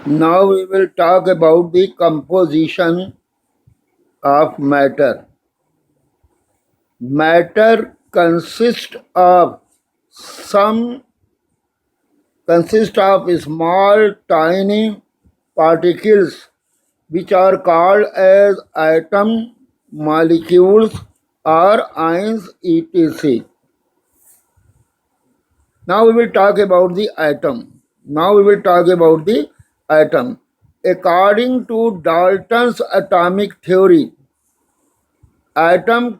Now we will talk about the composition of matter. Matter some consists of small tiny particles which are called as atom, molecules or ions etc. Now we will talk about the atom. According to Dalton's atomic theory, atom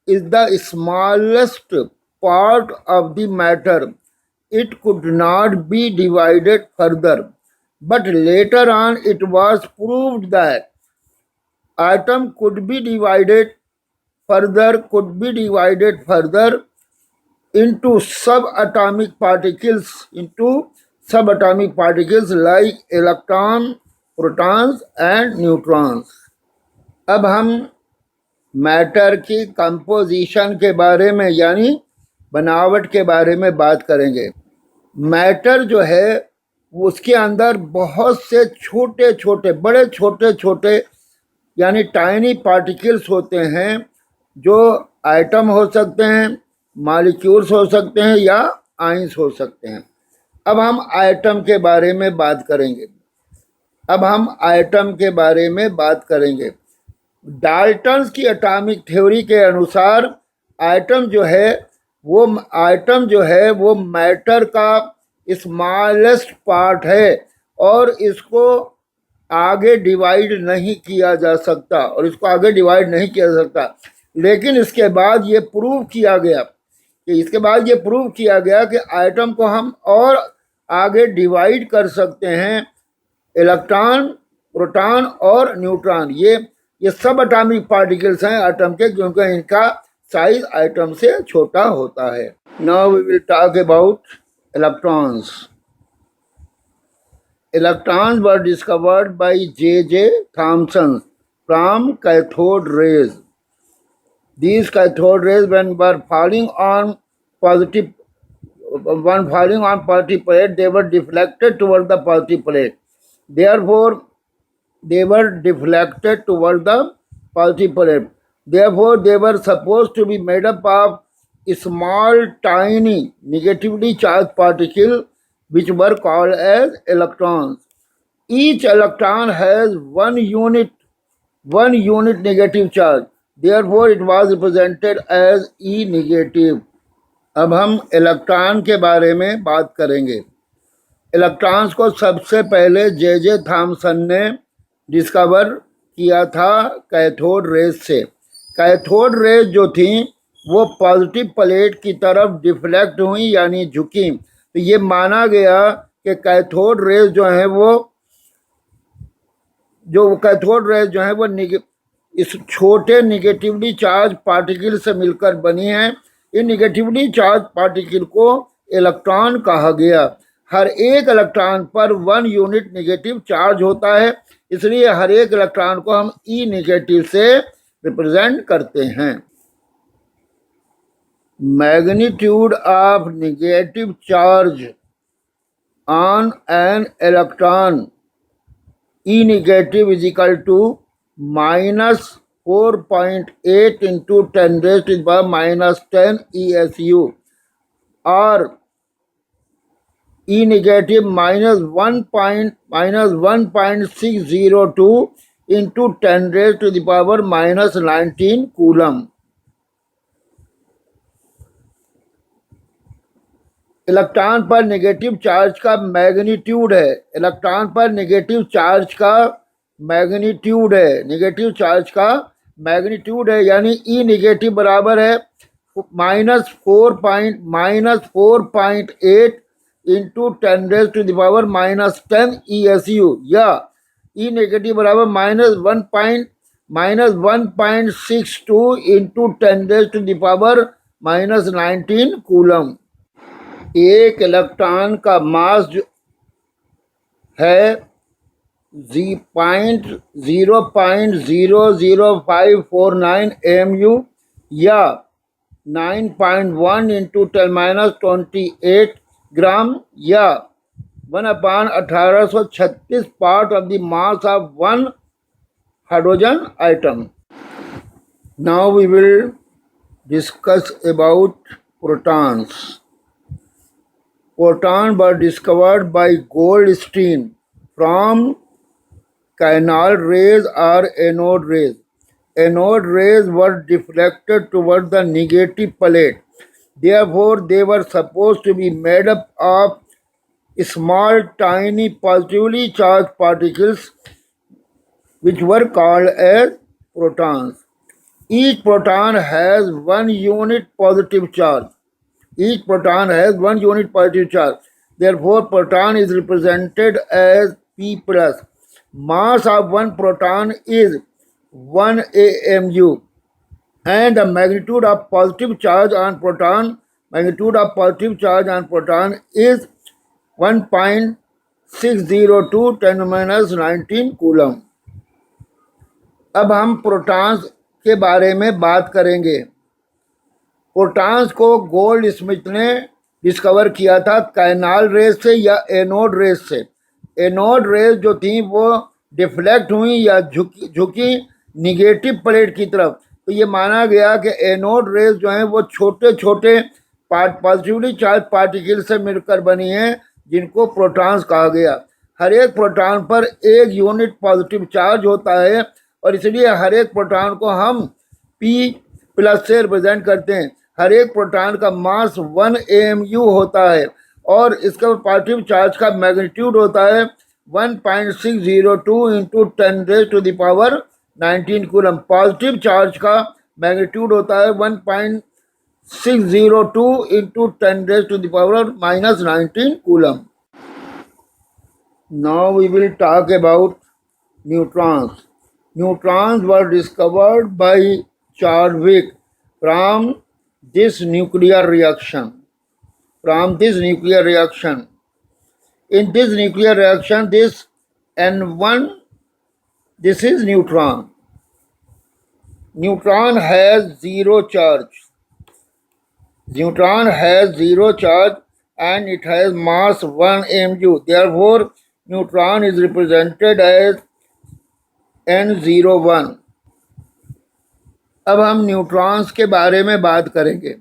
is the smallest part of the matter. It could not be divided further. But later on it was proved that atom could be divided further into subatomic particles like electron, protons and neutrons. अब हम matter की composition के बारे में यानी बनावट के बारे में बात करेंगे। मैटर जो है उसके अंदर बहुत से छोटे छोटे यानी टाइनी पार्टिकल्स होते हैं जो एटम हो सकते हैं, मॉलिक्यूल्स हो सकते हैं या आयंस हो सकते हैं। अब हम एटम के बारे में बात करेंगे। डाल्टन्स की एटॉमिक थ्योरी के अनुसार एटम जो है वो मैटर का स्मॉलेस्ट पार्ट है और इसको आगे डिवाइड नहीं किया जा सकता। लेकिन इसके बाद ये प्रूव किया गया कि एटम को हम और आगे डिवाइड कर सकते हैं, इलेक्ट्रॉन, प्रोटॉन और न्यूट्रॉन। ये सब एटॉमिक पार्टिकल्स हैं एटम के, क्योंकि इनका साइज एटम से छोटा होता है। Now we will talk about electrons. Electrons were discovered by J.J. Thomson from cathode rays. These cathode rays, when falling on positive plate, they were deflected toward the positive plate. Therefore, they were supposed to be made up of small, tiny, negatively charged particles which were called as electrons. Each electron has one unit negative charge. Therefore, it was represented as E negative. अब हम electron के बारे में बात करेंगे। Electrons को सबसे पहले J.J. थॉमसन ने डिस्कवर किया था कैथोड रेज से। कैथोड रेज जो थी वो पॉजिटिव प्लेट की तरफ डिफ्लेक्ट हुई यानी झुकी। तो ये माना गया कि कैथोड रेज जो है वो इस छोटे निगेटिवली चार्ज पार्टिकल से मिलकर बनी है। इन निगेटिवली चार्ज पार्टिकल को इलेक्ट्रॉन कहा गया। हर एक इलेक्ट्रॉन पर 1 यूनिट नेगेटिव चार्ज होता है, इसलिए हर एक इलेक्ट्रॉन को हम ई नेगेटिव से रिप्रेजेंट करते हैं। Magnitude of negative charge on an electron E negative is equal to minus 4.8 into 10 raised to the power minus 10 ESU, or E negative minus 1.602 into 10 raised to the power minus 19 coulomb. Electron पर negative charge का magnitude है, यानी e negative बराबर है -4.8 into 10 raise to the power -10 ESU, या e negative बराबर -1.62 into 10 raise to the power -19 coulomb. एक electron का मास है 0.00549 mu या 9.1 इंटू 10⁻28 ग्राम या 1/1836 part of the mass of one hydrogen atom. Now we will discuss about protons. Protons were discovered by Goldstein from canal rays or anode rays. Anode rays were deflected toward the negative plate. Therefore, they were supposed to be made up of small, tiny, positively charged particles which were called as protons. Each proton has one unit positive charge. Each proton has one unit positive charge. Therefore, proton is represented as P plus. Mass of one proton is 1 AMU, and the magnitude of positive charge on proton is 1.602 10⁻19 coulomb. अब हम protons के बारे में बात करेंगे. Protons को gold Smith ने discover किया था कैनाल रेज से या एनोड रेज से. एनोड रेज जो थी वो डिफ्लेक्ट हुई या झुकी निगेटिव प्लेट की तरफ. तो ये माना गया कि एनोड रेज जो हैं वो छोटे छोटे पॉजिटिवली चार्ज पार्टिकल से मिलकर बनी हैं जिनको प्रोटॉन्स कहा गया. हर एक प्रोटॉन पर एक यूनिट पॉजिटिव चार्ज होता है और इसलिए हर एक प्रोटॉन को हम P प्लस से रिप्रेजेंट करते हैं. हर एक प्रोटॉन का मास 1 AMU होता है और इसका पॉजिटिव चार्ज का मैग्नीट्यूड होता है 1.602 इंटू 10⁻19 कूलम. पॉजिटिव चार्ज का मैग्नीट्यूड होता है 1.602 into 10⁻19 coulomb. Now we will talk about neutrons. Neutrons were discovered by Chadwick from this nuclear reaction. In this nuclear reaction, this N1, this is neutron. Neutron has zero charge. And it has mass 1 MU. Therefore, neutron is represented as N01. अब हम neutrons के बारे में बात करेंगे.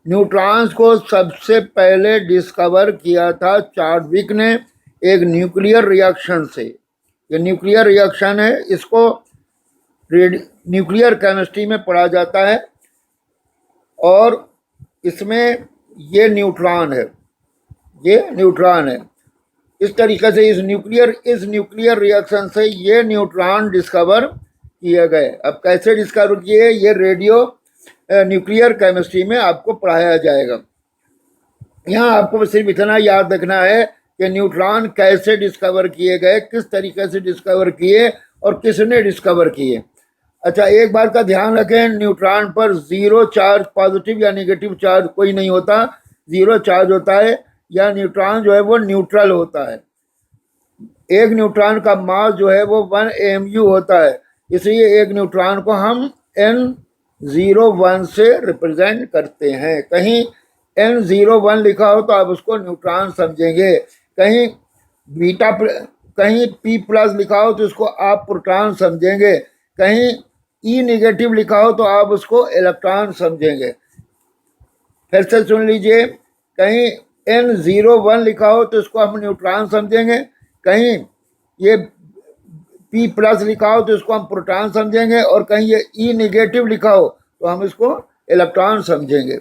Neutrons को सबसे पहले डिस्कवर किया था चार्विक ने एक न्यूक्लियर रिएक्शन से. ये न्यूक्लियर रिएक्शन है, इसको न्यूक्लियर केमिस्ट्री में पढ़ा जाता है और इसमें ये न्यूट्रॉन है. इस तरीके से इस न्यूक्लियर रिएक्शन से ये न्यूट्रॉन डिस्कवर किए गए. अब कैसे डिस्कवर किए ये रेडियो न्यूक्लियर केमिस्ट्री में आपको पढ़ाया जाएगा. यहाँ आपको सिर्फ इतना याद रखना है कि न्यूट्रॉन कैसे डिस्कवर किए गए, किस तरीके से डिस्कवर किए और किसने डिस्कवर किए. अच्छा, एक बात का ध्यान रखें, न्यूट्रॉन पर जीरो चार्ज, पॉजिटिव या नेगेटिव चार्ज कोई नहीं होता, जीरो चार्ज होता है या न्यूट्रॉन जो है वो न्यूट्रल होता है. एक न्यूट्रॉन का मास जो है वो 1 AMU होता है, इसलिए एक न्यूट्रॉन को हम N01 से रिप्रेजेंट करते हैं. कहीं N01 लिखा हो तो आप उसको न्यूट्रॉन समझेंगे, कहीं P प्लस लिखा हो तो उसको आप प्रोटॉन समझेंगे, कहीं E नेगेटिव लिखा हो तो आप उसको इलेक्ट्रॉन समझेंगे. फिर से सुन लीजिए, कहीं N01 लिखा हो तो इसको हम न्यूट्रॉन समझेंगे, कहीं ये P प्लस लिखा हो तो इसको हम प्रोटॉन समझेंगे और कहीं ये E नेगेटिव लिखा हो तो हम इसको इलेक्ट्रॉन समझेंगे.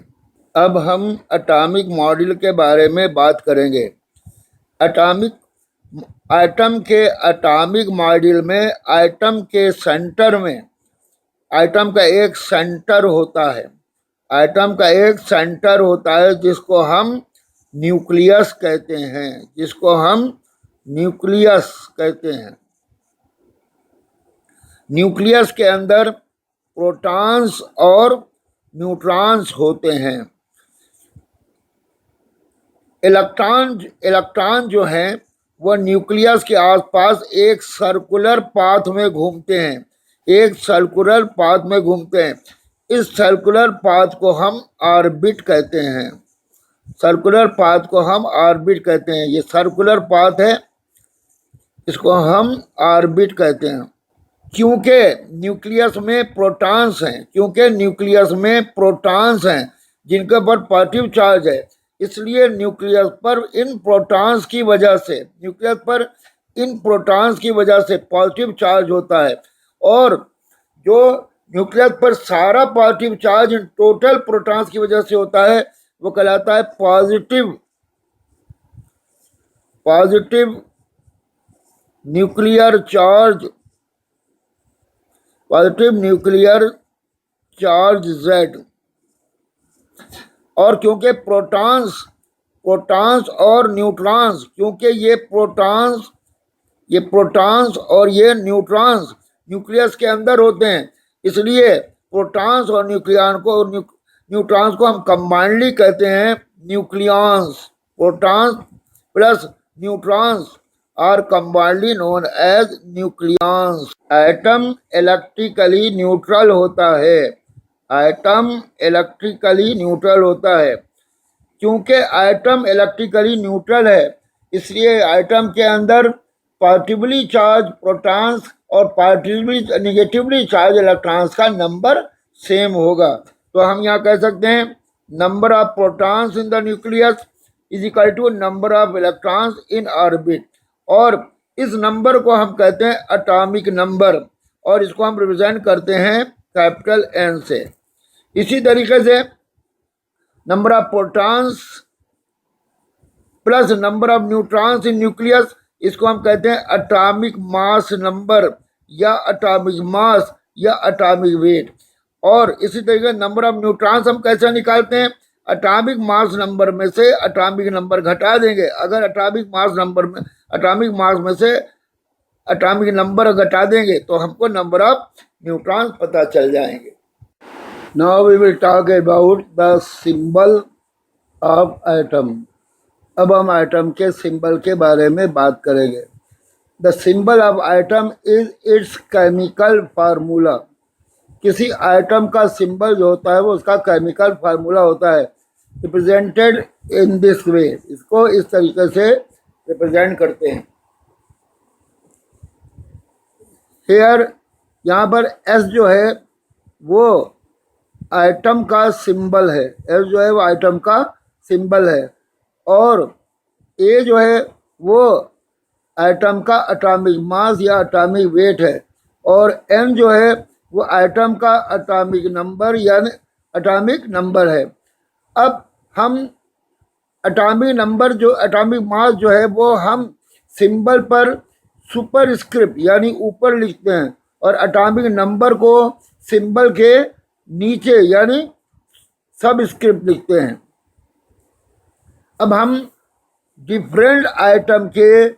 अब हम एटॉमिक मॉडल के बारे में बात करेंगे. एटम के एटॉमिक मॉडल में एटम के सेंटर में एटम का एक सेंटर होता है जिसको हम न्यूक्लियस कहते हैं. न्यूक्लियस के अंदर प्रोटॉन्स और न्यूट्रॉन्स होते हैं. इलेक्ट्रॉन जो हैं वो न्यूक्लियस के आसपास एक सर्कुलर पाथ में घूमते हैं. इस सर्कुलर पाथ को हम ऑर्बिट कहते हैं. सर्कुलर पाथ को हम ऑर्बिट कहते हैं। ये सर्कुलर पाथ है, इसको हम ऑर्बिट कहते हैं। क्योंकि न्यूक्लियस में प्रोटॉन्स हैं, क्योंकि न्यूक्लियस में प्रोटॉन्स हैं जिनके ऊपर पॉजिटिव चार्ज है, इसलिए न्यूक्लियस पर इन प्रोटॉन्स की वजह से, न्यूक्लियस पर इन प्रोटॉन्स की वजह से पॉजिटिव चार्ज होता है। और जो न्यूक्लियस पर सारा positive charge in total protons की वजह से होता है वो कहलाता है positive nuclear charge, positive nuclear charge Z। और क्योंकि प्रोटॉन्स और न्यूट्रॉन्स, क्योंकि ये प्रोटॉन्स और ये न्यूट्रॉन्स न्यूक्लियस के अंदर होते हैं, इसलिए प्रोटॉन्स और न्यूट्रॉन्स को हम कंबाइंडली कहते हैं nucleons. Protons plus neutrons are combinedly known as nucleons. Atom electrically neutral होता है, एटम इलेक्ट्रिकली न्यूट्रल होता है। क्योंकि एटम इलेक्ट्रिकली न्यूट्रल है, इसलिए एटम के अंदर पॉजिटिवली चार्ज प्रोटॉन्स और पॉजिटिवली निगेटिवली चार्ज इलेक्ट्रॉन्स का नंबर सेम होगा। तो हम यहाँ कह सकते हैं number of protons in the nucleus is equal to number of electrons in orbit. और इस नंबर को हम कहते हैं एटॉमिक नंबर, और इसको हम रिप्रेजेंट करते हैं कैपिटल N से। इसी तरीके से number of protons plus number of neutrons in nucleus, इसको हम कहते हैं एटॉमिक मास नंबर या एटॉमिक मास या एटॉमिक वेट। और इसी तरीके नंबर ऑफ न्यूट्रॉन्स हम कैसे निकालते हैं, एटॉमिक मास नंबर में से एटॉमिक नंबर घटा देंगे। अगर एटॉमिक मास में से एटॉमिक नंबर घटा देंगे तो हमको नंबर ऑफ न्यूट्रॉन्स पता चल जाएंगे। Now we will talk about the symbol of atom. अब हम एटम के सिंबल के बारे में बात करेंगे। The symbol of atom is it's chemical formula. किसी एटम का सिंबल जो होता है वो उसका केमिकल फार्मूला होता है, रिप्रेजेंटेड इन दिस वे। इसको इस तरीके से रिप्रेजेंट करते हैं। हेयर यहाँ पर S जो है वो एटम का सिंबल है, S जो है वो एटम का सिंबल है, और A जो है वो एटम का एटॉमिक मास या एटॉमिक वेट है, और N जो है वो एटम का एटॉमिक नंबर यानी एटॉमिक नंबर है। अब हम एटॉमिक नंबर जो एटॉमिक मास जो है वो हम सिंबल पर सुपरस्क्रिप्ट यानी ऊपर लिखते हैं, और एटॉमिक नंबर को सिंबल के नीचे यानी सबस्क्रिप्ट लिखते हैं। अब हम डिफरेंट आइटम के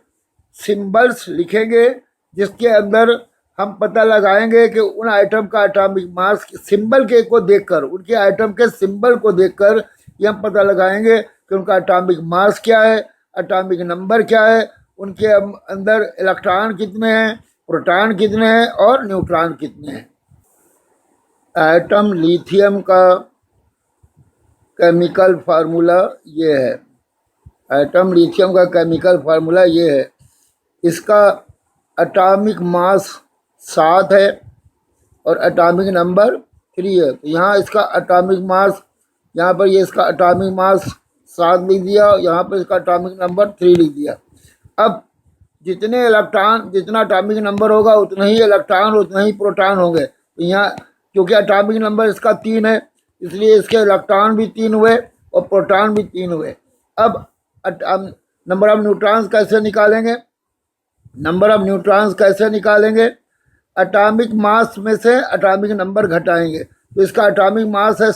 सिंबल्स लिखेंगे, जिसके अंदर हम पता लगाएंगे कि उन आइटम का एटॉमिक मास सिंबल के को देखकर, उनके आइटम के सिंबल को देखकर ये हम पता लगाएंगे कि उनका एटॉमिक मास क्या है, एटॉमिक नंबर क्या है, उनके अंदर इलेक्ट्रॉन कितने हैं, प्रोटॉन कितने हैं और न्यूट्रॉन कितने हैं। एटम लिथियम का केमिकल फार्मूला ये है। एटम लिथियम का केमिकल फार्मूला ये है। इसका एटॉमिक मास 7 है और एटॉमिक नंबर 3 है। तो यहाँ इसका एटॉमिक मास, यहाँ पर ये इसका एटॉमिक मास 7 लिख दिया, यहाँ पर इसका एटॉमिक नंबर 3 लिख दिया। अब जितने इलेक्ट्रॉन, जितना एटॉमिक नंबर होगा उतना ही इलेक्ट्रॉन, उतना ही प्रोटॉन होंगे। तो यहाँ क्योंकि एटॉमिक नंबर इसका 3 है, इसलिए इसके इलेक्ट्रॉन भी 3 हुए और प्रोटॉन भी 3 हुए। अब नंबर ऑफ न्यूट्रॉन्स कैसे निकालेंगे, नंबर ऑफ न्यूट्रॉन्स कैसे निकालेंगे, एटॉमिक मास में से एटॉमिक नंबर घटाएंगे। तो इसका एटॉमिक मास है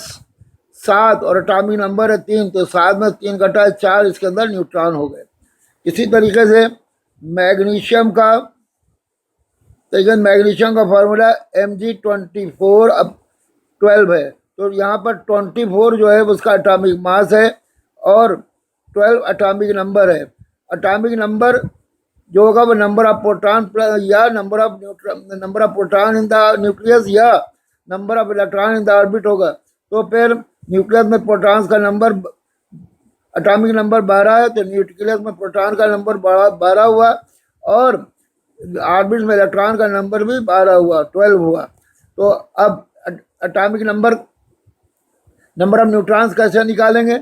7 और एटॉमिक नंबर है 3, तो 7 में 3 घटाए 4, इसके अंदर न्यूट्रॉन हो गए। इसी तरीके से मैग्नीशियम का फार्मूला Mg24 अब 12 है। तो यहाँ पर 24 जो है उसका एटॉमिक मास है और 12 एटॉमिक नंबर है। एटॉमिक नंबर जो होगा वो नंबर ऑफ प्रोटॉन या number of proton in the nucleus या number of electron in the orbit होगा। तो फिर न्यूक्लियस में प्रोटॉन्स का नंबर एटॉमिक नंबर 12 है, तो न्यूक्लियस में प्रोटॉन का नंबर 12 हुआ और ऑर्बिट में इलेक्ट्रॉन का नंबर भी 12 हुआ, 12 हुआ। तो अब एटॉमिक नंबर ऑफ न्यूट्रॉन्स कैसे निकालेंगे?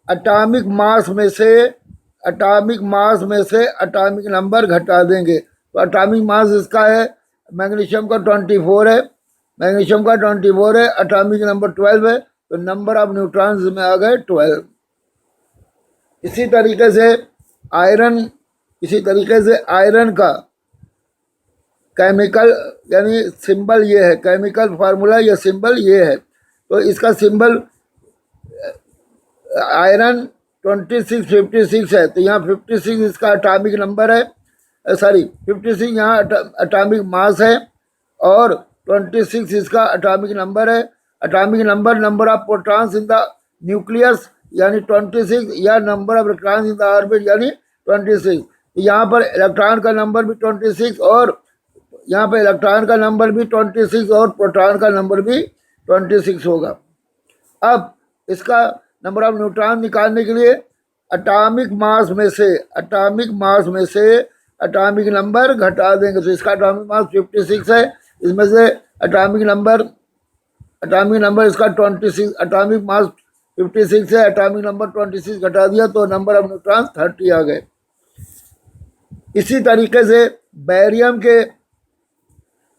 एटॉमिक मास में से एटॉमिक नंबर घटा देंगे। तो एटॉमिक मास इसका है, मैग्नीशियम का 24 है, एटॉमिक नंबर 12 है, तो नंबर ऑफ न्यूट्रॉन्स में आ गए 12। इसी तरीके से आयरन का केमिकल यानी सिंबल ये है, केमिकल फार्मूला या सिंबल ये है। तो इसका सिंबल आयरन 2656 है, तो यहाँ 56 इसका एटॉमिक नंबर है, 56 यहाँ एटॉमिक मास है और 26 इसका एटॉमिक नंबर है। Atomic number of protons in the nucleus यानी 26 या number of electrons in the orbit यानी 26। यहाँ पर इलेक्ट्रॉन का नंबर भी 26 और यहाँ पर इलेक्ट्रॉन का नंबर भी 26 और प्रोटॉन का नंबर भी 26 होगा। अब इसका नंबर ऑफ न्यूट्रॉन निकालने के लिए एटॉमिक मास में से एटॉमिक नंबर घटा देंगे। तो इसका एटॉमिक मास 56 है, इसमें से एटॉमिक नंबर इसका 26, एटॉमिक मास 56 है, एटॉमिक नंबर 26 घटा दिया तो नंबर ऑफ न्यूट्रॉन 30 आ गए। इसी तरीके से बैरियम के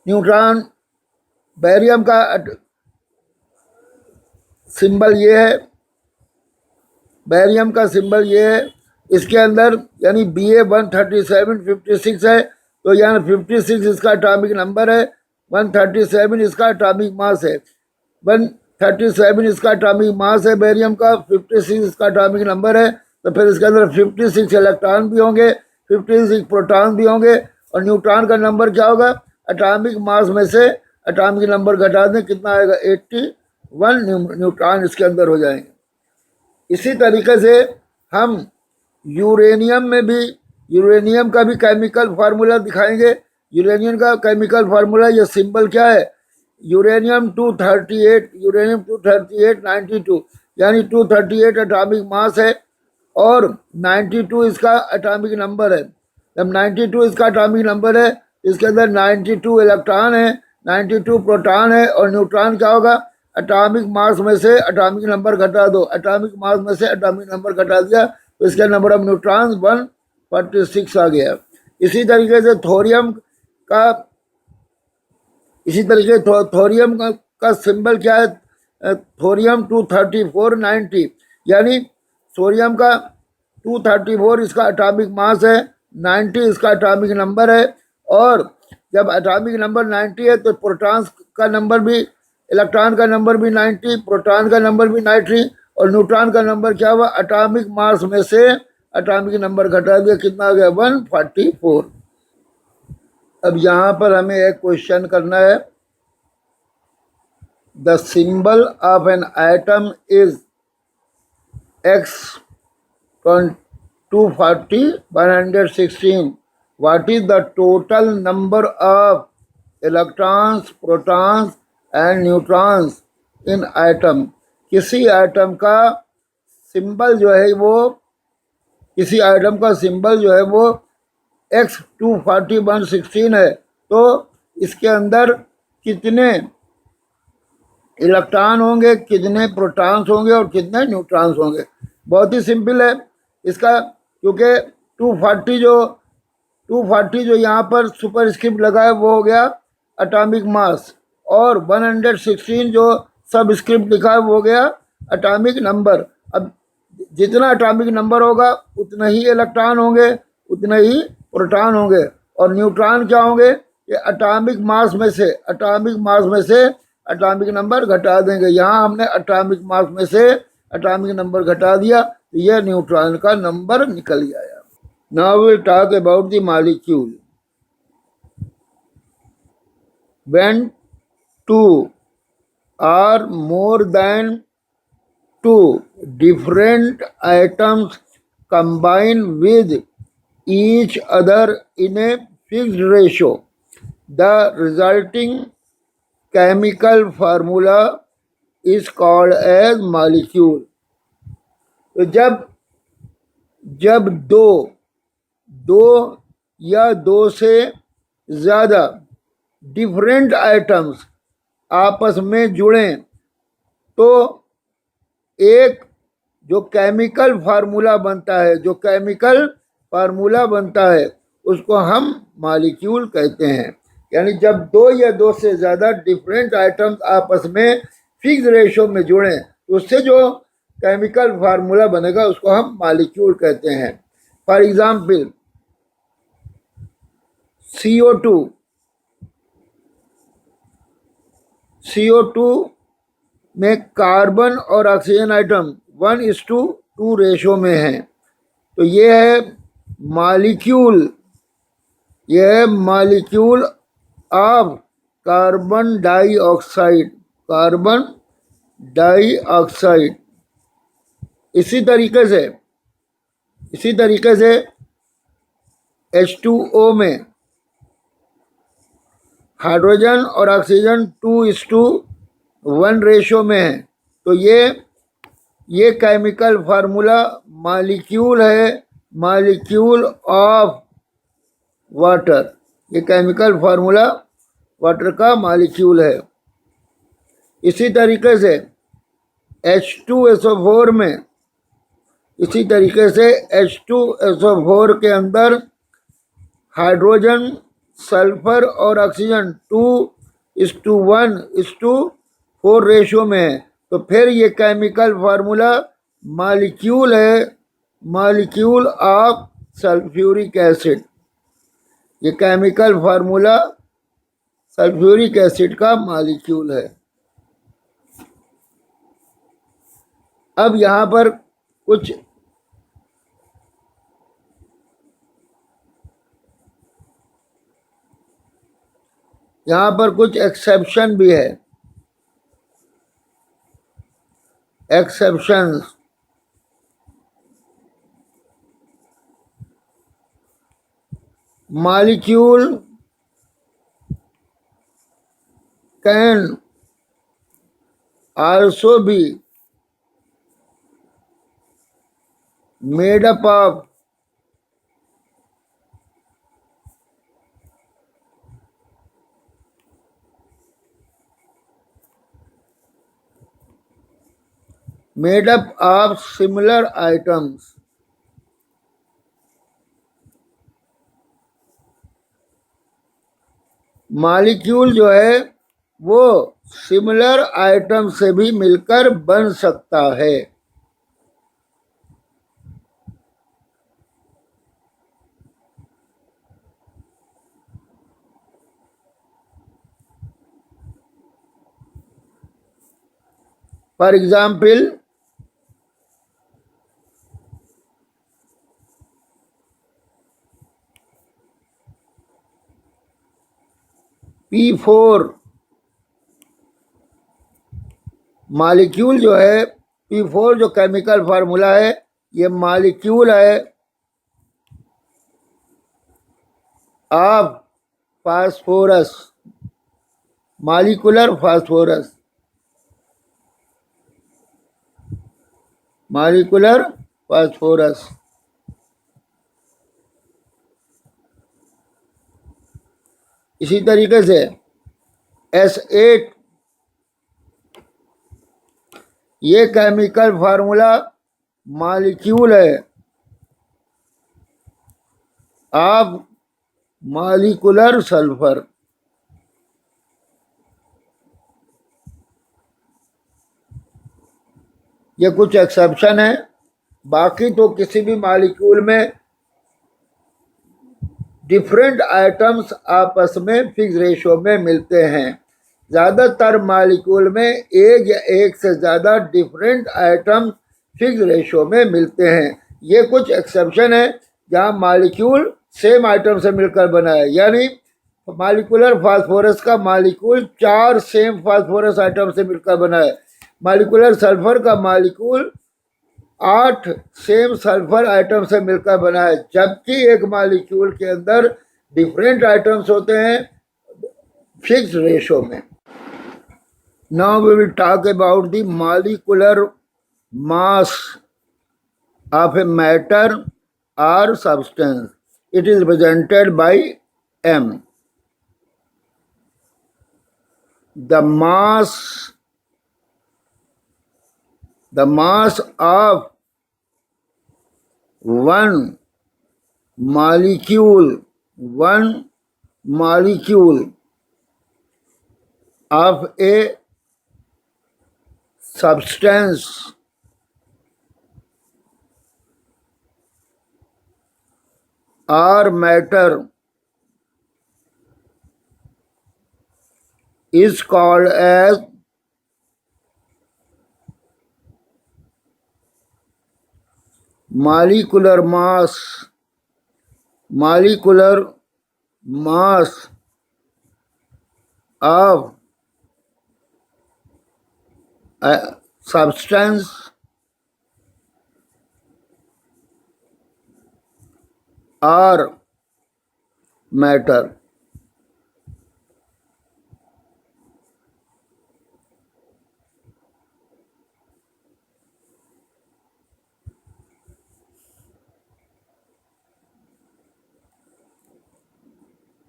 न्यूट्रॉन, बैरियम का सिंबल ये है, बैरियम का सिंबल ये है। इसके अंदर यानी Ba13756 है, तो यहाँ 56 इसका एटॉमिक नंबर है, 137 इसका एटॉमिक मास है, 137 इसका एटॉमिक मास है बैरियम का, 56 इसका एटॉमिक नंबर है। तो फिर इसके अंदर 56 इलेक्ट्रॉन भी होंगे, 56 प्रोटॉन भी होंगे और न्यूट्रॉन का नंबर क्या होगा? एटॉमिक मास में से एटॉमिक नंबर घटा दें, कितना आएगा? 81 न्यूट्रॉन इसके अंदर हो जाएंगे। इसी तरीके से हम यूरेनियम का भी केमिकल फार्मूला दिखाएंगे। यूरेनियम का केमिकल फार्मूला या सिंबल क्या है? यूरेनियम 238 92 यानी 238 एटॉमिक मास है और 92 इसका एटॉमिक नंबर है। जब 92 इसका एटॉमिक नंबर है, इसके अंदर 92 इलेक्ट्रॉन है, 92 प्रोटॉन है और न्यूट्रॉन क्या होगा? एटॉमिक मास में से एटॉमिक नंबर घटा दो, एटॉमिक मास में से एटॉमिक नंबर घटा दिया तो इसका नंबर ऑफ न्यूट्रॉन्स 146 आ गया। इसी तरीके से थोरियम का सिंबल क्या है? थोरियम 23490 यानी सोडियम का 234 इसका एटॉमिक मास है, 90 इसका एटॉमिक नंबर है और जब एटॉमिक नंबर 90 है तो प्रोटॉन्स का नंबर भी, इलेक्ट्रॉन का नंबर भी 90, प्रोटॉन का नंबर भी 90 और न्यूट्रॉन का नंबर क्या हुआ? एटॉमिक मास में से एटॉमिक नंबर घटा दिया, कितना आ गया? 144। अब यहाँ पर हमें एक क्वेश्चन करना है। The symbol of an atom is X 240 116. What is the total number of electrons, protons and neutrons in atom? किसी एटम का सिंबल जो है वो X 240 116 है, तो इसके अंदर कितने इलेक्ट्रॉन होंगे, कितने प्रोटॉन्स होंगे और कितने न्यूट्रॉन्स होंगे? बहुत ही सिंपल है इसका, क्योंकि 240 जो यहाँ पर सुपरस्क्रिप्ट लगा है वो हो गया एटॉमिक मास और 116 जो सब स्क्रिप्ट लिखा है वो हो गया एटॉमिक नंबर। अब जितना एटॉमिक नंबर होगा उतने ही इलेक्ट्रॉन होंगे, उतने ही प्रोटॉन होंगे और न्यूट्रॉन क्या होंगे? ये एटॉमिक मास में से एटॉमिक नंबर घटा देंगे। यहाँ हमने एटॉमिक मास में से एटॉमिक नंबर घटा दिया तो यह न्यूट्रॉन का नंबर निकल गया। Now we talk about the molecule. When 2 or more than 2 different atoms combine with each other in a fixed ratio, the resulting chemical formula is called as molecule. तो जब जब दो या दो से ज़्यादा डिफरेंट आइटम्स आपस में जुड़ें तो एक जो केमिकल फार्मूला बनता है उसको हम मॉलिक्यूल कहते हैं। यानी जब दो या दो से ज़्यादा डिफरेंट आइटम्स आपस में फिक्स रेशो में जुड़ें तो उससे जो केमिकल फार्मूला बनेगा उसको हम मॉलिक्यूल कहते हैं। फॉर एग्जाम्पल CO2 में कार्बन और ऑक्सीजन आइटम 1:2 रेशो में है। तो ये है मॉलिक्यूल ऑफ कार्बन डाइऑक्साइड। इसी तरीके से H2O में हाइड्रोजन और ऑक्सीजन 2:1 रेशो में है। तो ये केमिकल फार्मूला मॉलिक्यूल है, मॉलिक्यूल ऑफ वाटर। ये केमिकल फार्मूला वाटर का मॉलिक्यूल है। इसी तरीके से H2SO4 के अंदर हाइड्रोजन, सल्फर और ऑक्सीजन 2:1:4 रेशो में है। तो फिर ये केमिकल फार्मूला मॉलिक्यूल है, मॉलिक्यूल ऑफ सल्फ्यूरिक एसिड। ये केमिकल फार्मूला सल्फ्यूरिक एसिड का मॉलिक्यूल है। अब यहाँ पर कुछ एक्सेप्शन भी है। Exceptions molecule can also be made up of similar items। Molecule जो है वो सिमिलर आइटम से भी मिलकर बन सकता है। फॉर एग्जाम्पल P4 मॉलिक्यूल जो है, P4 जो केमिकल फार्मूला है, ये मॉलिक्यूल है ऑफ फास्फोरस, मॉलिक्यूलर फास्फोरस। इसी तरीके से S8 ये केमिकल फार्मूला मॉलिक्यूल है ऑफ मॉलिक्यूलर सल्फर। ये कुछ एक्सेप्शन है। बाकी तो किसी भी मॉलिक्यूल में डिफरेंट आइटम्स आपस में फिक्स रेशो में मिलते हैं। ज़्यादातर मॉलिक्यूल में एक या एक से ज़्यादा डिफरेंट आइटम फिक्स रेशो में मिलते हैं। ये कुछ एक्सेप्शन है जहाँ मॉलिक्यूल सेम आइटम से मिलकर बना है। यानी मॉलिक्यूलर फास्फोरस का मॉलिक्यूल 4 सेम फास्फोरस आइटम से मिलकर बना है। मॉलिक्यूलर सल्फर का मॉलिक्यूल 8 सेम सल्फर आइटम से मिलकर बना है। जबकि एक मॉलिक्यूल के अंदर डिफरेंट आइटम्स होते हैं फिक्स रेशो में। Now we will talk about the molecular mass of a matter or substance. It is represented by M. The mass of one molecule of a substance or matter is called as molecular mass of a substance or matter.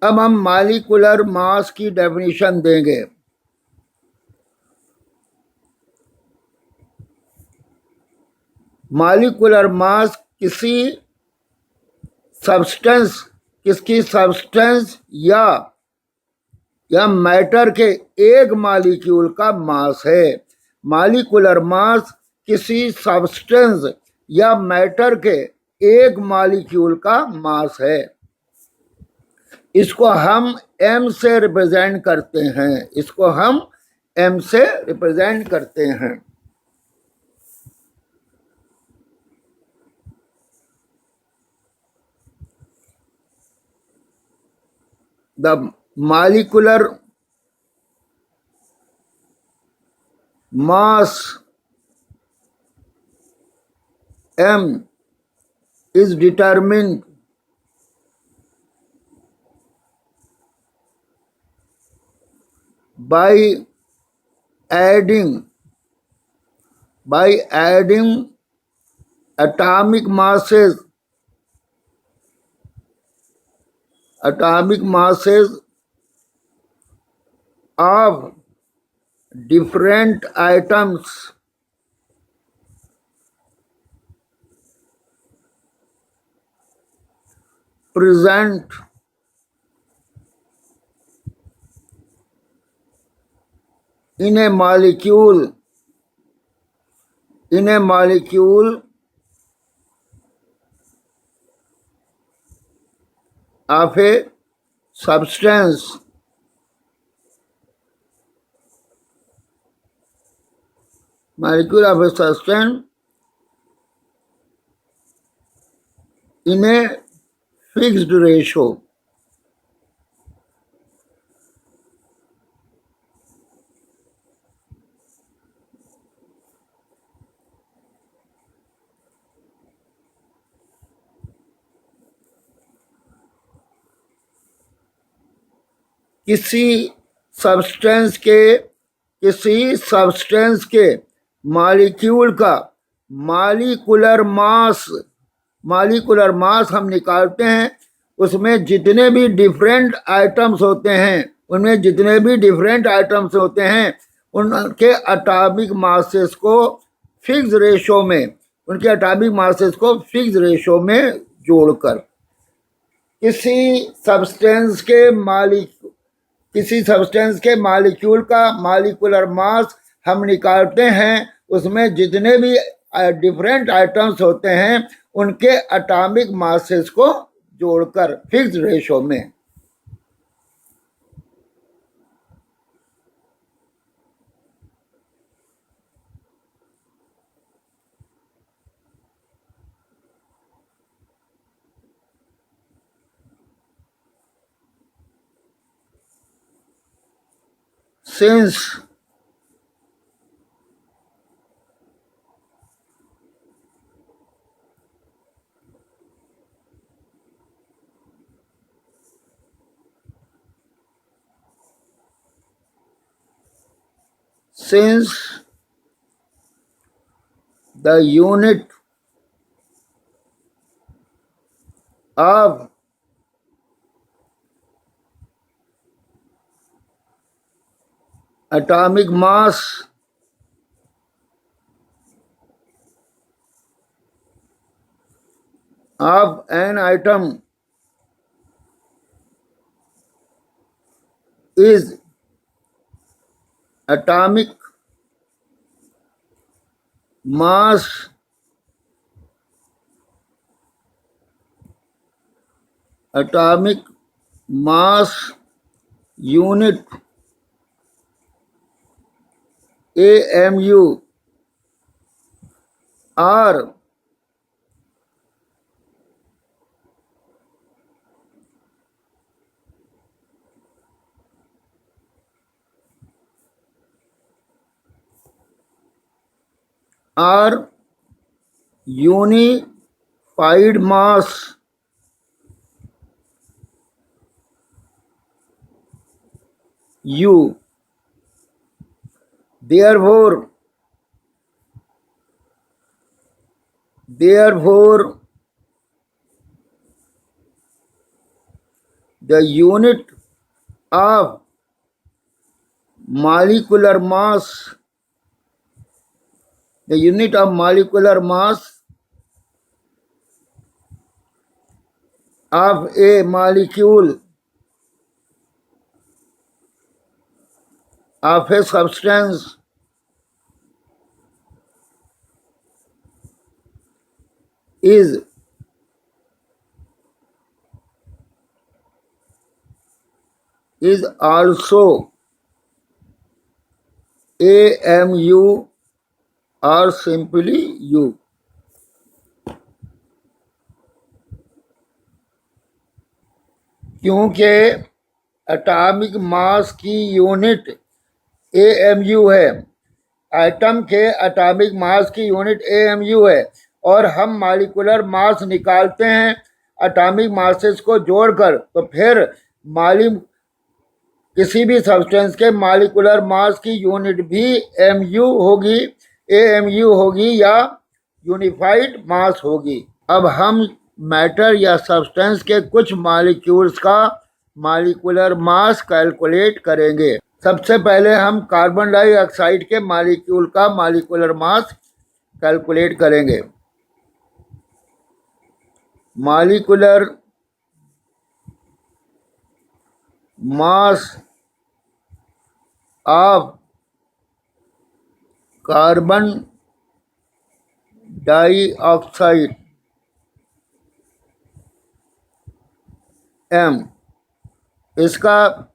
अब हम molecular mass की definition देंगे। Molecular mass किसी substance या matter के एक molecule का mass है। मॉलिक्यूलर मास किसी सब्सटेंस या मैटर के एक मॉलिक्यूल का मास है। इसको हम m से रिप्रेजेंट करते हैं। The molecular mass m is determined by adding atomic masses of different atoms present in a molecule of a substance in a fixed ratio. किसी सब्सटेंस के मॉलिक्यूल का मॉलिक्यूलर मास हम निकालते हैं। उसमें जितने भी डिफरेंट आइटम्स होते हैं उनके एटॉमिक मासेस को फिक्स रेशो में जोड़कर किसी सब्सटेंस के मॉलिक्यूल का मॉलिक्यूलर मास हम निकालते हैं। उसमें जितने भी डिफरेंट आइटम्स होते हैं उनके एटॉमिक मासेस को जोड़कर फिक्स रेशो में। Since the unit of atomic mass of an atom is atomic mass unit AMU or unified mass U. Therefore, the unit of molecular mass of a molecule of a substance is also AMU or simply U. क्योंकि atomic mass की unit AMU है, atom के atomic mass की unit AMU है, और हम molecular mass निकालते हैं एटॉमिक मासेस को जोड़कर, तो फिर किसी भी सब्सटेंस के मॉलिक्यूलर मास की यूनिट भी AMU होगी या यूनिफाइड मास होगी। अब हम मैटर या सब्सटेंस के कुछ मॉलिक्यूल्स का मॉलिक्यूलर मास कैलकुलेट करेंगे। सबसे पहले हम कार्बन डाइऑक्साइड के मॉलिक्यूल का मॉलिक्यूलर मास कैलकुलेट करेंगे। Molecular mass of carbon dioxide M, इसका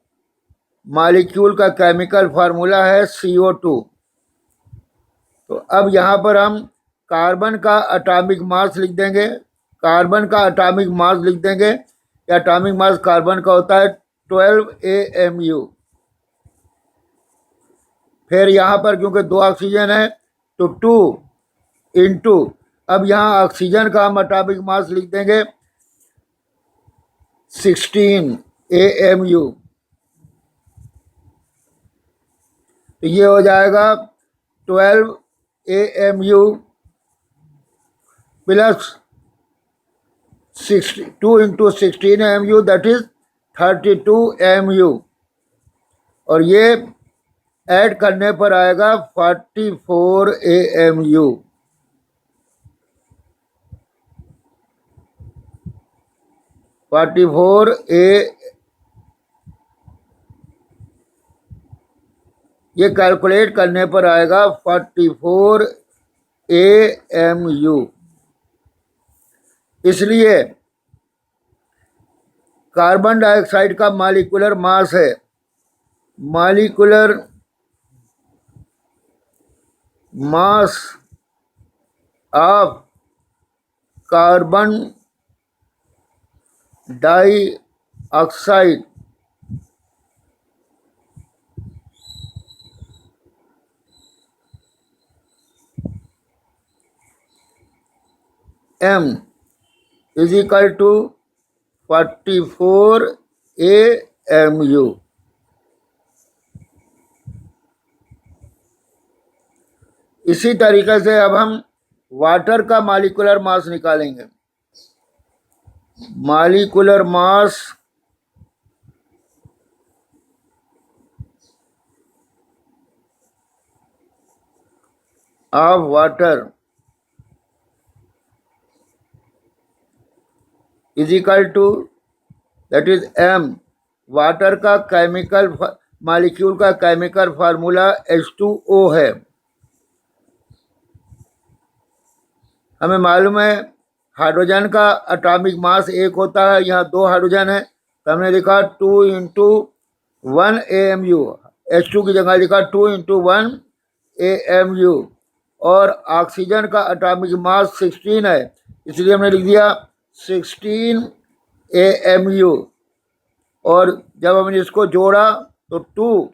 मॉलिक्यूल का केमिकल फार्मूला है CO2। तो अब यहाँ पर हम कार्बन का एटॉमिक मास लिख देंगे। एटॉमिक मास कार्बन का होता है 12 AMU। फिर यहाँ पर क्योंकि 2 ऑक्सीजन है तो 2 इंटू, अब यहाँ ऑक्सीजन का हम एटॉमिक मास लिख देंगे 16 AMU। तो ये हो जाएगा 12 AMU plus 2 into 16 AMU, that is 32 AMU, और ये ऐड करने पर आएगा 44 AMU। ये कैलकुलेट करने पर आएगा 44 AMU। इसलिए कार्बन डाइऑक्साइड का मॉलिक्यूलर मास है, molecular mass of carbon dioxide M is equal to 44 AMU। इसी तरीके से अब हम वाटर का मॉलिक्यूलर मास निकालेंगे। molecular mass of water is equal to, that is m, water का केमिकल मॉलिक्यूल का केमिकल फार्मूला H2O है। हमें मालूम है हाइड्रोजन का एटॉमिक मास एक होता है, यहाँ दो हाइड्रोजन है तो हमने लिखा 2 इंटू 1 AMU, H2 की जगह लिखा 2 इंटू 1 AMU, और ऑक्सीजन का एटॉमिक मास 16 है इसलिए हमने लिख दिया 16 AMU, और जब हमने इसको जोड़ा तो 2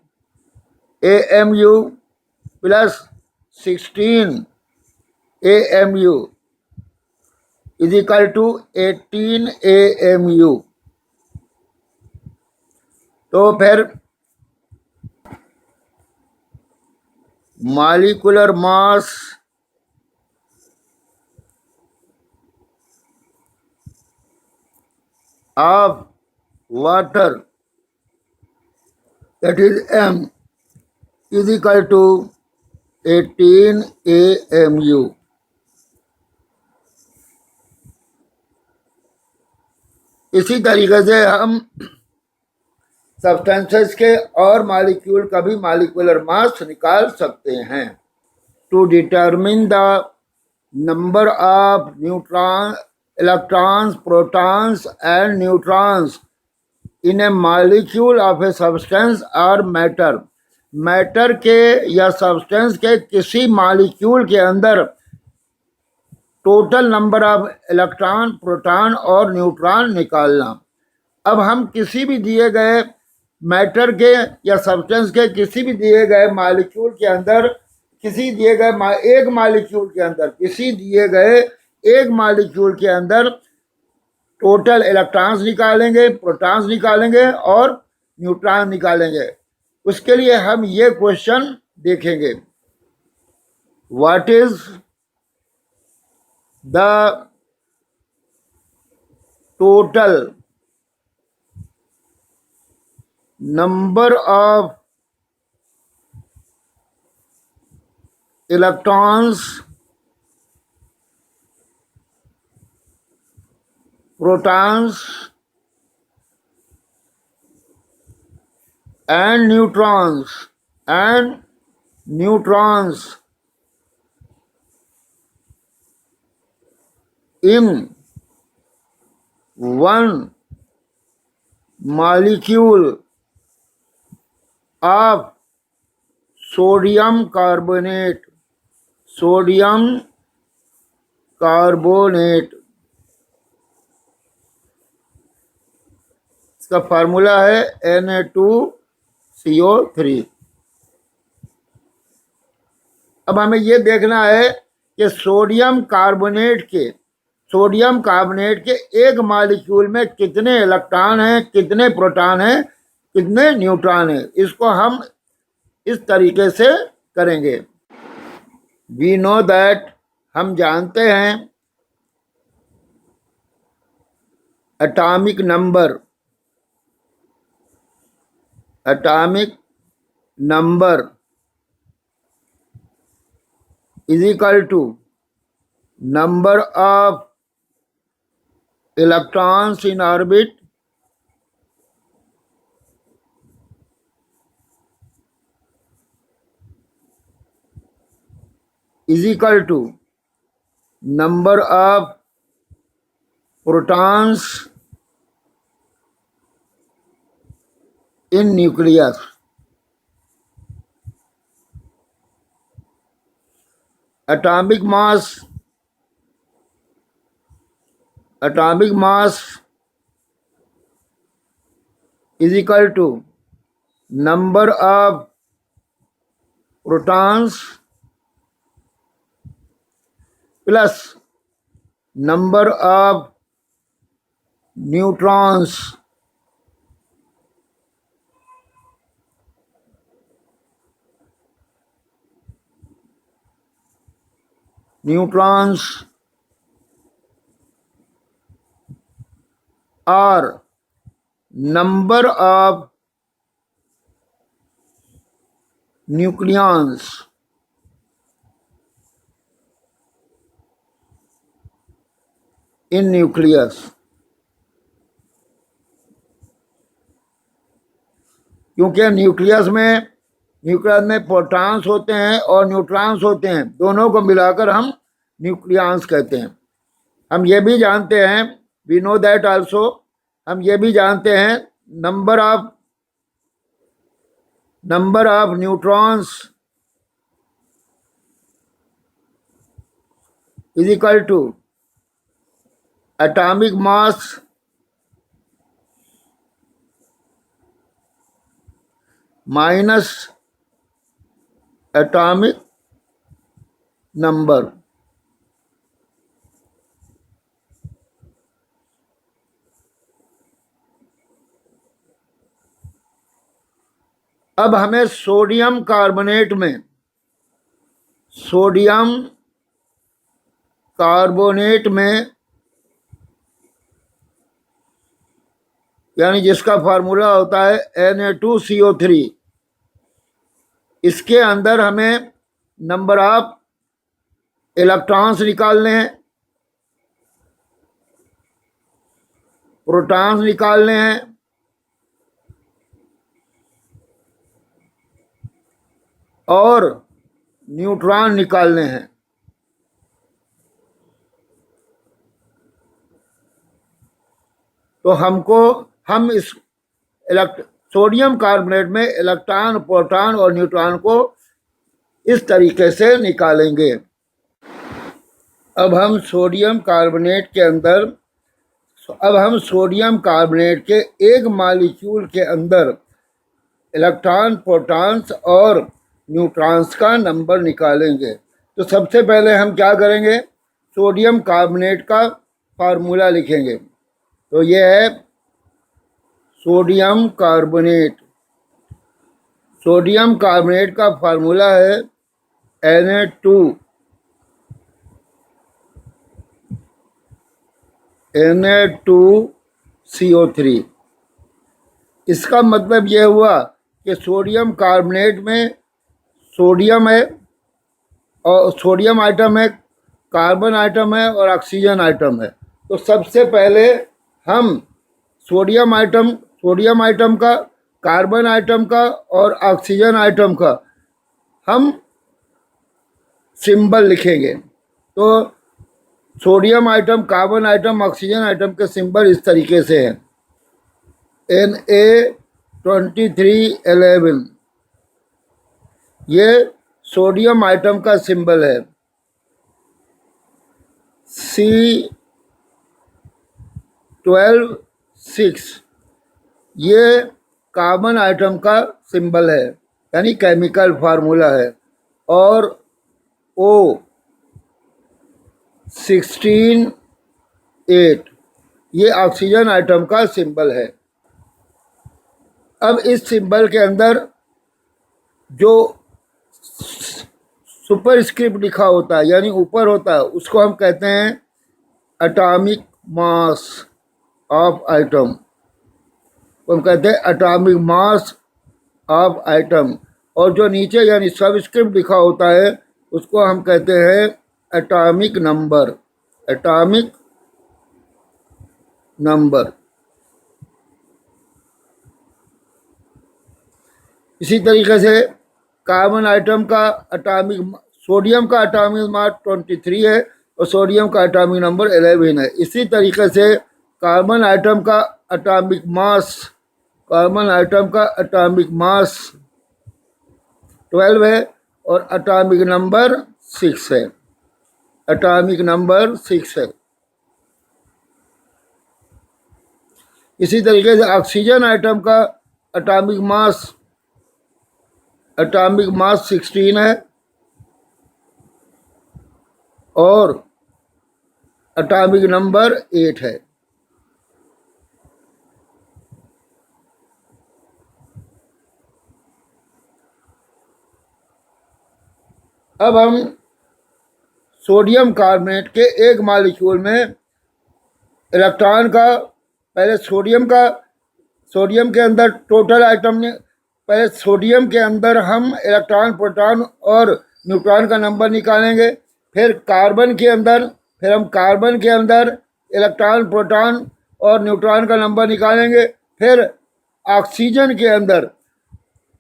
AMU plus 16 AMU is equal to 18 AMU। तो फिर molecular mass of water, that is M, is equal to 18 AMU। इसी तरीके से हम सब्सटेंसेस के और मॉलिक्यूल का भी मॉलिक्यूलर मास निकाल सकते हैं। To determine the number of neutron, electrons, protons and neutrons in a molecule of a substance और मैटर, मैटर के या सब्सटेंस के किसी मॉलिक्यूल के अंदर total number of electron, proton और न्यूट्रॉन निकालना। अब हम किसी भी दिए गए मैटर के या सब्सटेंस के किसी भी दिए गए मॉलिक्यूल के अंदर, किसी दिए गए एक मॉलिक्यूल के अंदर, किसी दिए गए एक मॉलिक्यूल के अंदर टोटल इलेक्ट्रॉन्स निकालेंगे, प्रोटॉन्स निकालेंगे और न्यूट्रॉन निकालेंगे। उसके लिए हम ये क्वेश्चन देखेंगे, what is the total number of electrons, protons and neutrons in one molecule of sodium carbonate, इसका फार्मूला है Na2CO3। अब हमें यह देखना है कि सोडियम कार्बोनेट के एक मॉलिक्यूल में कितने इलेक्ट्रॉन हैं, कितने प्रोटॉन हैं, कितने न्यूट्रॉन हैं। इसको हम इस तरीके से करेंगे। वी नो दैट, हम जानते हैं atomic number is equal to number of electrons in orbit is equal to number of protons in nucleus। atomic mass is equal to number of protons plus number of neutrons are number of nucleons in nucleus. क्योंकि nucleus में protons होते हैं और neutrons होते हैं, दोनों को मिलाकर हम न्यूक्लियॉन्स कहते हैं। हम ये भी जानते हैं, वी नो दैट आल्सो, हम ये भी जानते हैं number of neutrons is equal to atomic mass minus atomic number. अब हमें सोडियम कार्बोनेट में यानी जिसका फार्मूला होता है Na2CO3, इसके अंदर हमें नंबर ऑफ इलेक्ट्रॉन्स निकालने हैं, प्रोटॉन्स निकालने हैं और न्यूट्रॉन निकालने हैं। तो हम इस सोडियम कार्बोनेट में इलेक्ट्रॉन, प्रोटॉन और न्यूट्रॉन को इस तरीके से निकालेंगे। अब हम सोडियम कार्बोनेट के एक मॉलिक्यूल के अंदर इलेक्ट्रॉन, प्रोटॉन्स और न्यूट्रॉन्स का नंबर निकालेंगे। तो सबसे पहले हम क्या करेंगे, सोडियम कार्बोनेट का फार्मूला लिखेंगे। तो ये है सोडियम कार्बोनेट का फार्मूला है Na2CO3। इसका मतलब यह हुआ कि सोडियम कार्बोनेट में सोडियम है और सोडियम आइटम है, कार्बन आइटम है और ऑक्सीजन आइटम है। तो सबसे पहले हम सोडियम आइटम का, कार्बन आइटम का और ऑक्सीजन आइटम का हम सिंबल लिखेंगे। तो sodium item, carbon atom, oxygen atom के सिंबल इस तरीके से हैं। Na2311 ये सोडियम आइटम का सिंबल है। C126 ये कार्बन आइटम का सिंबल है, यानी केमिकल फार्मूला है। और O168 ये ऑक्सीजन आइटम का सिंबल है। अब इस सिंबल के अंदर जो सुपरस्क्रिप्ट लिखा होता है, यानी ऊपर होता है, उसको हम कहते हैं एटॉमिक मास ऑफ आइटम। हम कहते हैं एटॉमिक मास ऑफ आइटम। और जो नीचे यानी सबस्क्रिप्ट लिखा होता है, उसको हम कहते हैं एटॉमिक नंबर। इसी तरीके से कार्बन आइटम का सोडियम का एटॉमिक मास 23 है और सोडियम का एटॉमिक नंबर 11 है। इसी तरीके से कार्बन आइटम का एटॉमिक मास 12 है और एटॉमिक नंबर 6 है। इसी तरीके से ऑक्सीजन आइटम का एटॉमिक मास 16 है और एटॉमिक नंबर 8 है। अब हम सोडियम कार्बोनेट के एक मॉलिक्यूल में इलेक्ट्रॉन का पहले सोडियम के अंदर टोटल आइटम ने, पहले सोडियम के अंदर हम इलेक्ट्रॉन प्रोटॉन और न्यूट्रॉन का नंबर निकालेंगे, फिर कार्बन के अंदर, फिर हम कार्बन के अंदर इलेक्ट्रॉन प्रोटॉन और न्यूट्रॉन का नंबर निकालेंगे, फिर ऑक्सीजन के अंदर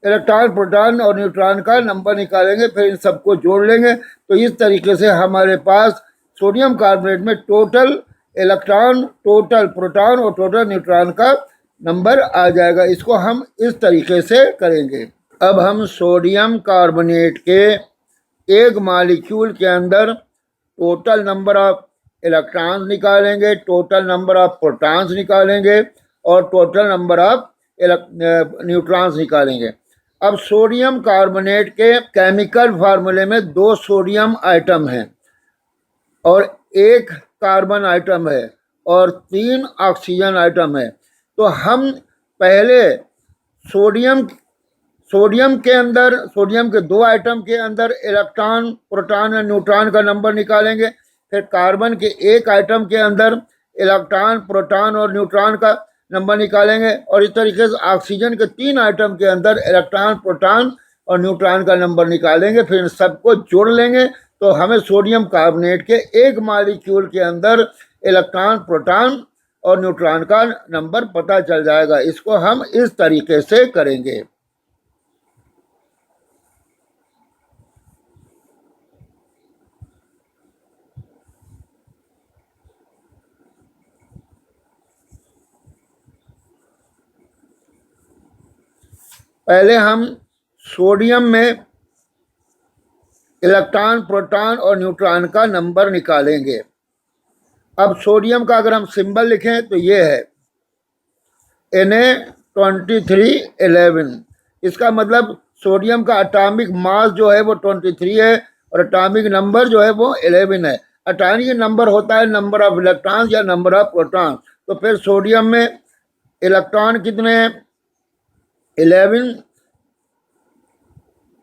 इलेक्ट्रॉन प्रोटॉन और न्यूट्रॉन का नंबर निकालेंगे, फिर इन सबको जोड़ लेंगे। तो इस तरीके से हमारे पास सोडियम कार्बोनेट में टोटल इलेक्ट्रॉन, टोटल प्रोटॉन और टोटल न्यूट्रॉन का नंबर आ जाएगा। इसको हम इस तरीके से करेंगे। अब हम सोडियम कार्बोनेट के एक मॉलिक्यूल के अंदर टोटल नंबर ऑफ इलेक्ट्रॉन्स निकालेंगे, टोटल नंबर ऑफ प्रोटॉन्स निकालेंगे और टोटल नंबर ऑफ न्यूट्रॉन्स निकालेंगे। अब सोडियम कार्बोनेट के केमिकल फार्मूले में 2 सोडियम आइटम हैं और 1 कार्बन आइटम है और 3 ऑक्सीजन आइटम है। तो हम पहले सोडियम के अंदर, सोडियम के 2 आइटम के अंदर इलेक्ट्रॉन, प्रोटॉन और न्यूट्रॉन का नंबर निकालेंगे, फिर कार्बन के 1 आइटम के अंदर इलेक्ट्रॉन, प्रोटॉन और न्यूट्रॉन का नंबर निकालेंगे और इस तरीके से ऑक्सीजन के 3 आइटम के अंदर इलेक्ट्रॉन, प्रोटॉन और न्यूट्रॉन का नंबर निकालेंगे, फिर सबको जोड़ लेंगे। तो हमें सोडियम कार्बोनेट के एक मॉलिक्यूल के अंदर इलेक्ट्रॉन, प्रोटॉन और न्यूट्रॉन का नंबर पता चल जाएगा। इसको हम इस तरीके से करेंगे। पहले हम सोडियम में इलेक्ट्रॉन, प्रोटॉन और न्यूट्रॉन का नंबर निकालेंगे। अब सोडियम का अगर हम सिंबल लिखें तो ये है Na2311। इसका मतलब सोडियम का एटॉमिक मास जो है वो 23 है और एटॉमिक नंबर जो है वो 11 है। एटॉमिक नंबर होता है नंबर ऑफ इलेक्ट्रॉन्स या नंबर ऑफ प्रोटॉन। तो फिर सोडियम में इलेक्ट्रॉन कितने हैं? 11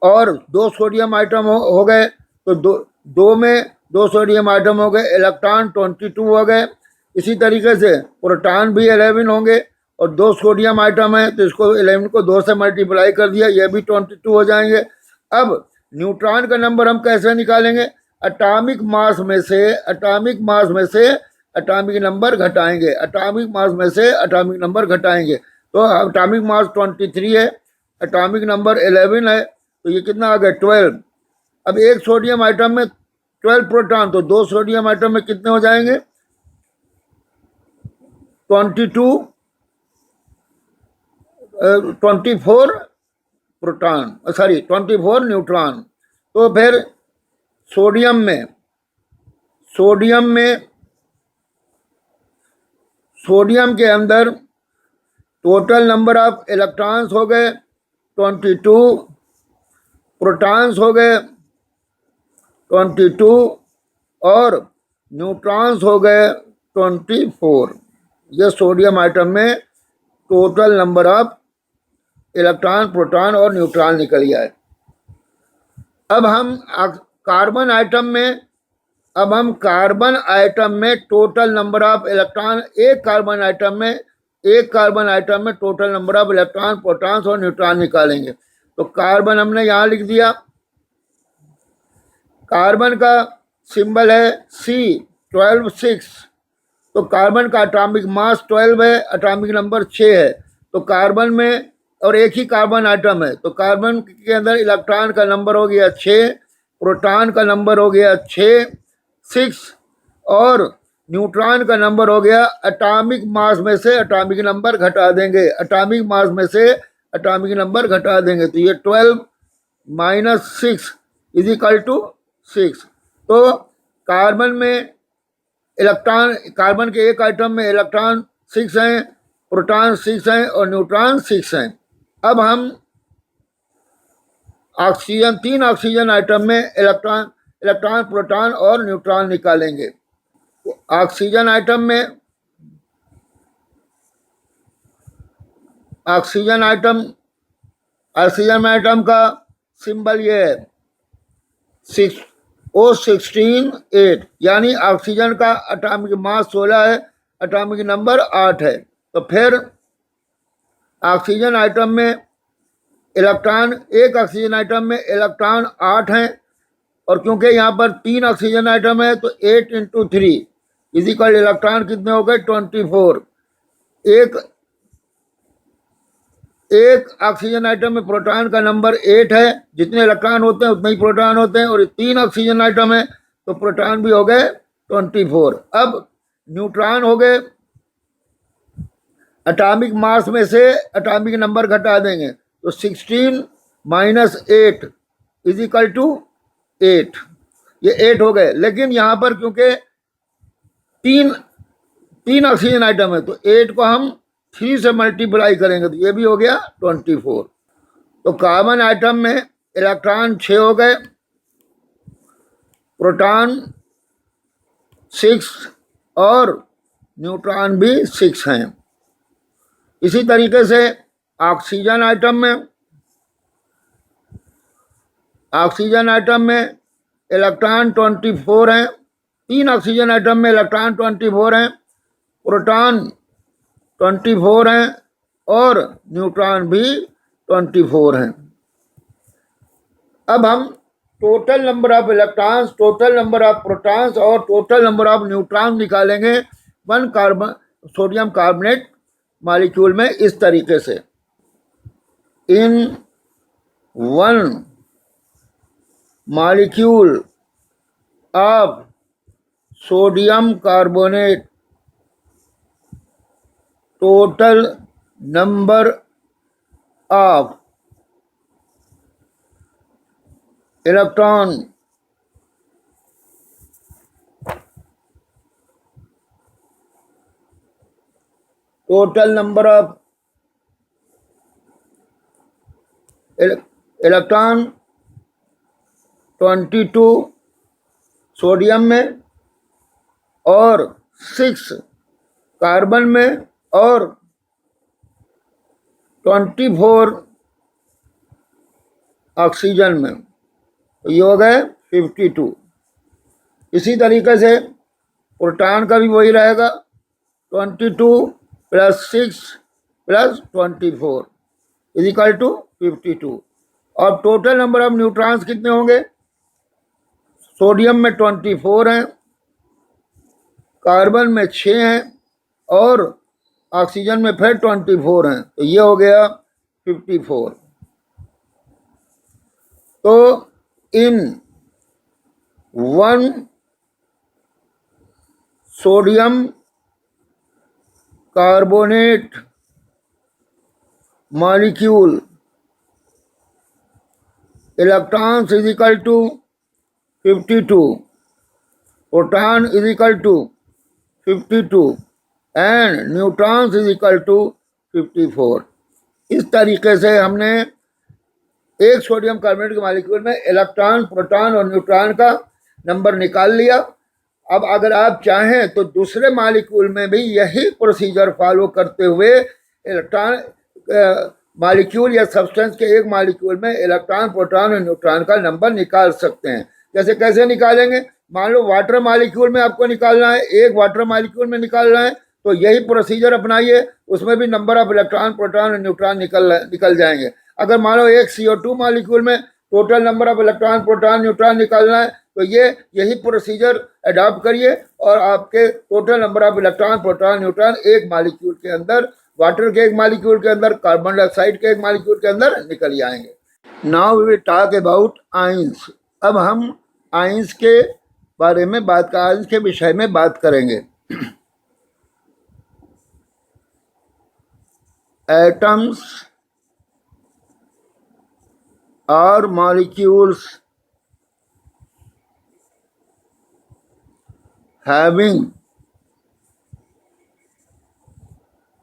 और 2 सोडियम आइटम हो गए, तो दो में 2 सोडियम आइटम हो गए, इलेक्ट्रॉन 22 हो गए। इसी तरीके से प्रोटॉन भी 11 होंगे और 2 सोडियम आइटम है तो इसको 11 को 2 से मल्टीप्लाई कर दिया, ये भी 22 हो जाएंगे। अब न्यूट्रॉन का नंबर हम कैसे निकालेंगे? एटॉमिक मास में से एटॉमिक नंबर घटाएंगे, एटॉमिक मास में से एटॉमिक नंबर घटाएंगे। तो एटॉमिक मास 23 है, एटॉमिक नंबर 11 है, तो ये कितना आ गया? 12। अब एक सोडियम आइटम में 12 प्रोटॉन, तो 2 सोडियम आइटम में कितने हो जाएंगे? 24 प्रोटॉन, सॉरी 24 न्यूट्रॉन। तो फिर सोडियम के अंदर टोटल नंबर ऑफ इलेक्ट्रॉन्स हो गए 22, प्रोटॉन्स हो गए 22 और न्यूट्रॉन्स हो गए 24। ये सोडियम आइटम में total number of electron, proton और न्यूट्रॉन निकल गया है। अब हम कार्बन आइटम में टोटल नंबर ऑफ इलेक्ट्रॉन, एक कार्बन आइटम में total number of electron, protons और न्यूट्रॉन निकालेंगे। तो कार्बन हमने यहाँ लिख दिया। कार्बन का सिंबल है C12 तो कार्बन का एटॉमिक मास 12 है, एटॉमिक नंबर 6 है। तो कार्बन में, और एक ही कार्बन आइटम है, तो कार्बन के अंदर इलेक्ट्रॉन का नंबर हो गया 6, प्रोटॉन का नंबर हो गया 6 और न्यूट्रॉन का नंबर हो गया, एटॉमिक मास में से एटॉमिक नंबर घटा देंगे, एटॉमिक मास में से एटॉमिक नंबर घटा देंगे। तो ये 12 - 6 = 6। तो कार्बन के एक आइटम में इलेक्ट्रॉन 6 हैं, प्रोटॉन 6 हैं और न्यूट्रॉन 6 हैं। अब हम तीन ऑक्सीजन आइटम में इलेक्ट्रॉन, प्रोटॉन और न्यूट्रॉन निकालेंगे। ऑक्सीजन आइटम का सिंबल ये है O16 8, यानी ऑक्सीजन का एटॉमिक मास 16 है, एटॉमिक नंबर 8 है। तो फिर ऑक्सीजन आइटम में इलेक्ट्रॉन, एक ऑक्सीजन आइटम में इलेक्ट्रॉन 8 हैं, और क्योंकि यहाँ पर 3 ऑक्सीजन आइटम है तो 8 इंटू 3 इजिकल इलेक्ट्रॉन कितने हो गए 24। एक ऑक्सीजन आइटम में प्रोटॉन का नंबर 8 है, जितने इलेक्ट्रॉन होते हैं उतने ही प्रोटॉन होते हैं, और 3 ऑक्सीजन आइटम है तो प्रोटॉन भी हो गए 24। अब न्यूट्रॉन हो गए, एटॉमिक मास में से एटॉमिक नंबर घटा देंगे तो 16 माइनस 8 इज इक्वल टू 8, ये 8 हो गए। लेकिन यहाँ पर क्योंकि तीन ऑक्सीजन आइटम है तो 8 को हम 3 से मल्टीप्लाई करेंगे तो ये भी हो गया 24। तो कार्बन आइटम में इलेक्ट्रॉन 6 हो गए, प्रोटॉन 6 और न्यूट्रॉन भी 6 हैं। इसी तरीके से ऑक्सीजन आइटम में इलेक्ट्रॉन 24 हैं, 3 ऑक्सीजन आइटम में इलेक्ट्रॉन 24 हैं, प्रोटॉन 24 हैं और न्यूट्रॉन भी 24 हैं। अब हम total number of electrons, total number of protons और टोटल नंबर ऑफ न्यूट्रॉन निकालेंगे वन सोडियम कार्बोनेट मॉलिक्यूल में इस तरीके से। इन one molecule of sodium carbonate total number of electron electron 22 sodium में और 6 कार्बन में और 24 ऑक्सीजन में, तो ये हो गए 52। इसी तरीके से प्रोटॉन का भी वही रहेगा, 22 plus 6 plus 24 is equal to 52। और टोटल नंबर ऑफ न्यूट्रॉन्स कितने होंगे? सोडियम में 24 हैं, कार्बन में 6 हैं और ऑक्सीजन में फिर 24 हैं, तो ये हो गया 54। तो in one sodium carbonate molecule electrons is equal to 52, proton is equal to 52 and neutrons is equal to 54। इस तरीके से हमने एक सोडियम कार्बोनेट के मॉलिक्यूल में इलेक्ट्रॉन, प्रोटॉन और न्यूट्रॉन का नंबर निकाल लिया। अब अगर आप चाहें तो दूसरे मॉलिक्यूल में भी यही प्रोसीजर फॉलो करते हुए इलेक्ट्रॉन मॉलिक्यूल या सब्सटेंस के एक मॉलिक्यूल में इलेक्ट्रॉन, प्रोटॉन और न्यूट्रॉन का नंबर निकाल सकते हैं। जैसे कैसे निकालेंगे? मान लो वाटर मॉलिक्यूल में आपको निकालना है, एक वाटर मॉलिक्यूल में निकालना है, तो यही प्रोसीजर अपनाइए, उसमें भी नंबर ऑफ इलेक्ट्रॉन, प्रोटॉन और न्यूट्रॉन निकल जाएंगे। अगर मान लो एक CO2 मॉलिक्यूल में total number of electron, proton, neutron निकालना है, तो यही प्रोसीजर अडॉप्ट करिए और आपके total number of electron, proton, neutron एक मॉलिक्यूल के अंदर, वाटर के एक मॉलिक्यूल के अंदर, कार्बन डाइऑक्साइड के एक मॉलिक्यूल के अंदर निकल जाएंगे। Now we will talk about ions. अब हम आयंस के बारे में आयंस के विषय में बात करेंगे। एटम्स और molecules having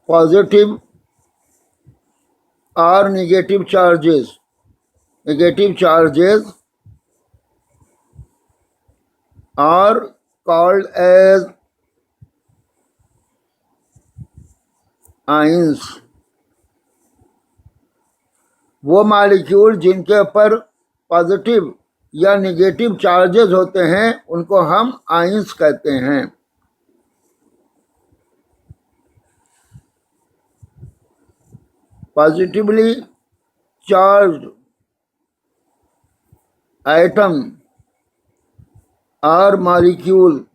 positive or negative charges are called as ions। वो मॉलिक्यूल जिनके ऊपर पॉजिटिव या निगेटिव चार्जेस होते हैं उनको हम आयंस कहते हैं। positively charged atom or molecule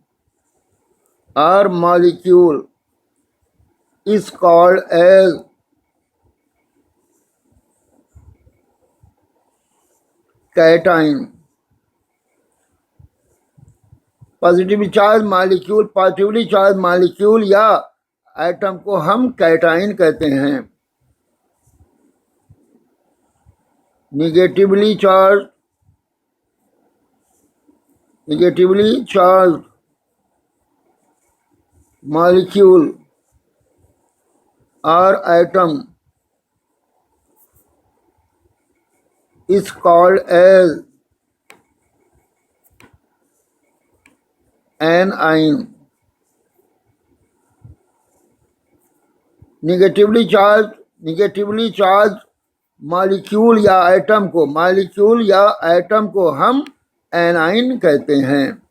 is called as cation. Positively charge molecule या एटम को हम कैटाइन कहते हैं. निगेटिवली चार्ज मॉलिक्यूल और atom is called as anion. Negatively charge molecule या एटम को हम एनाइन कहते हैं.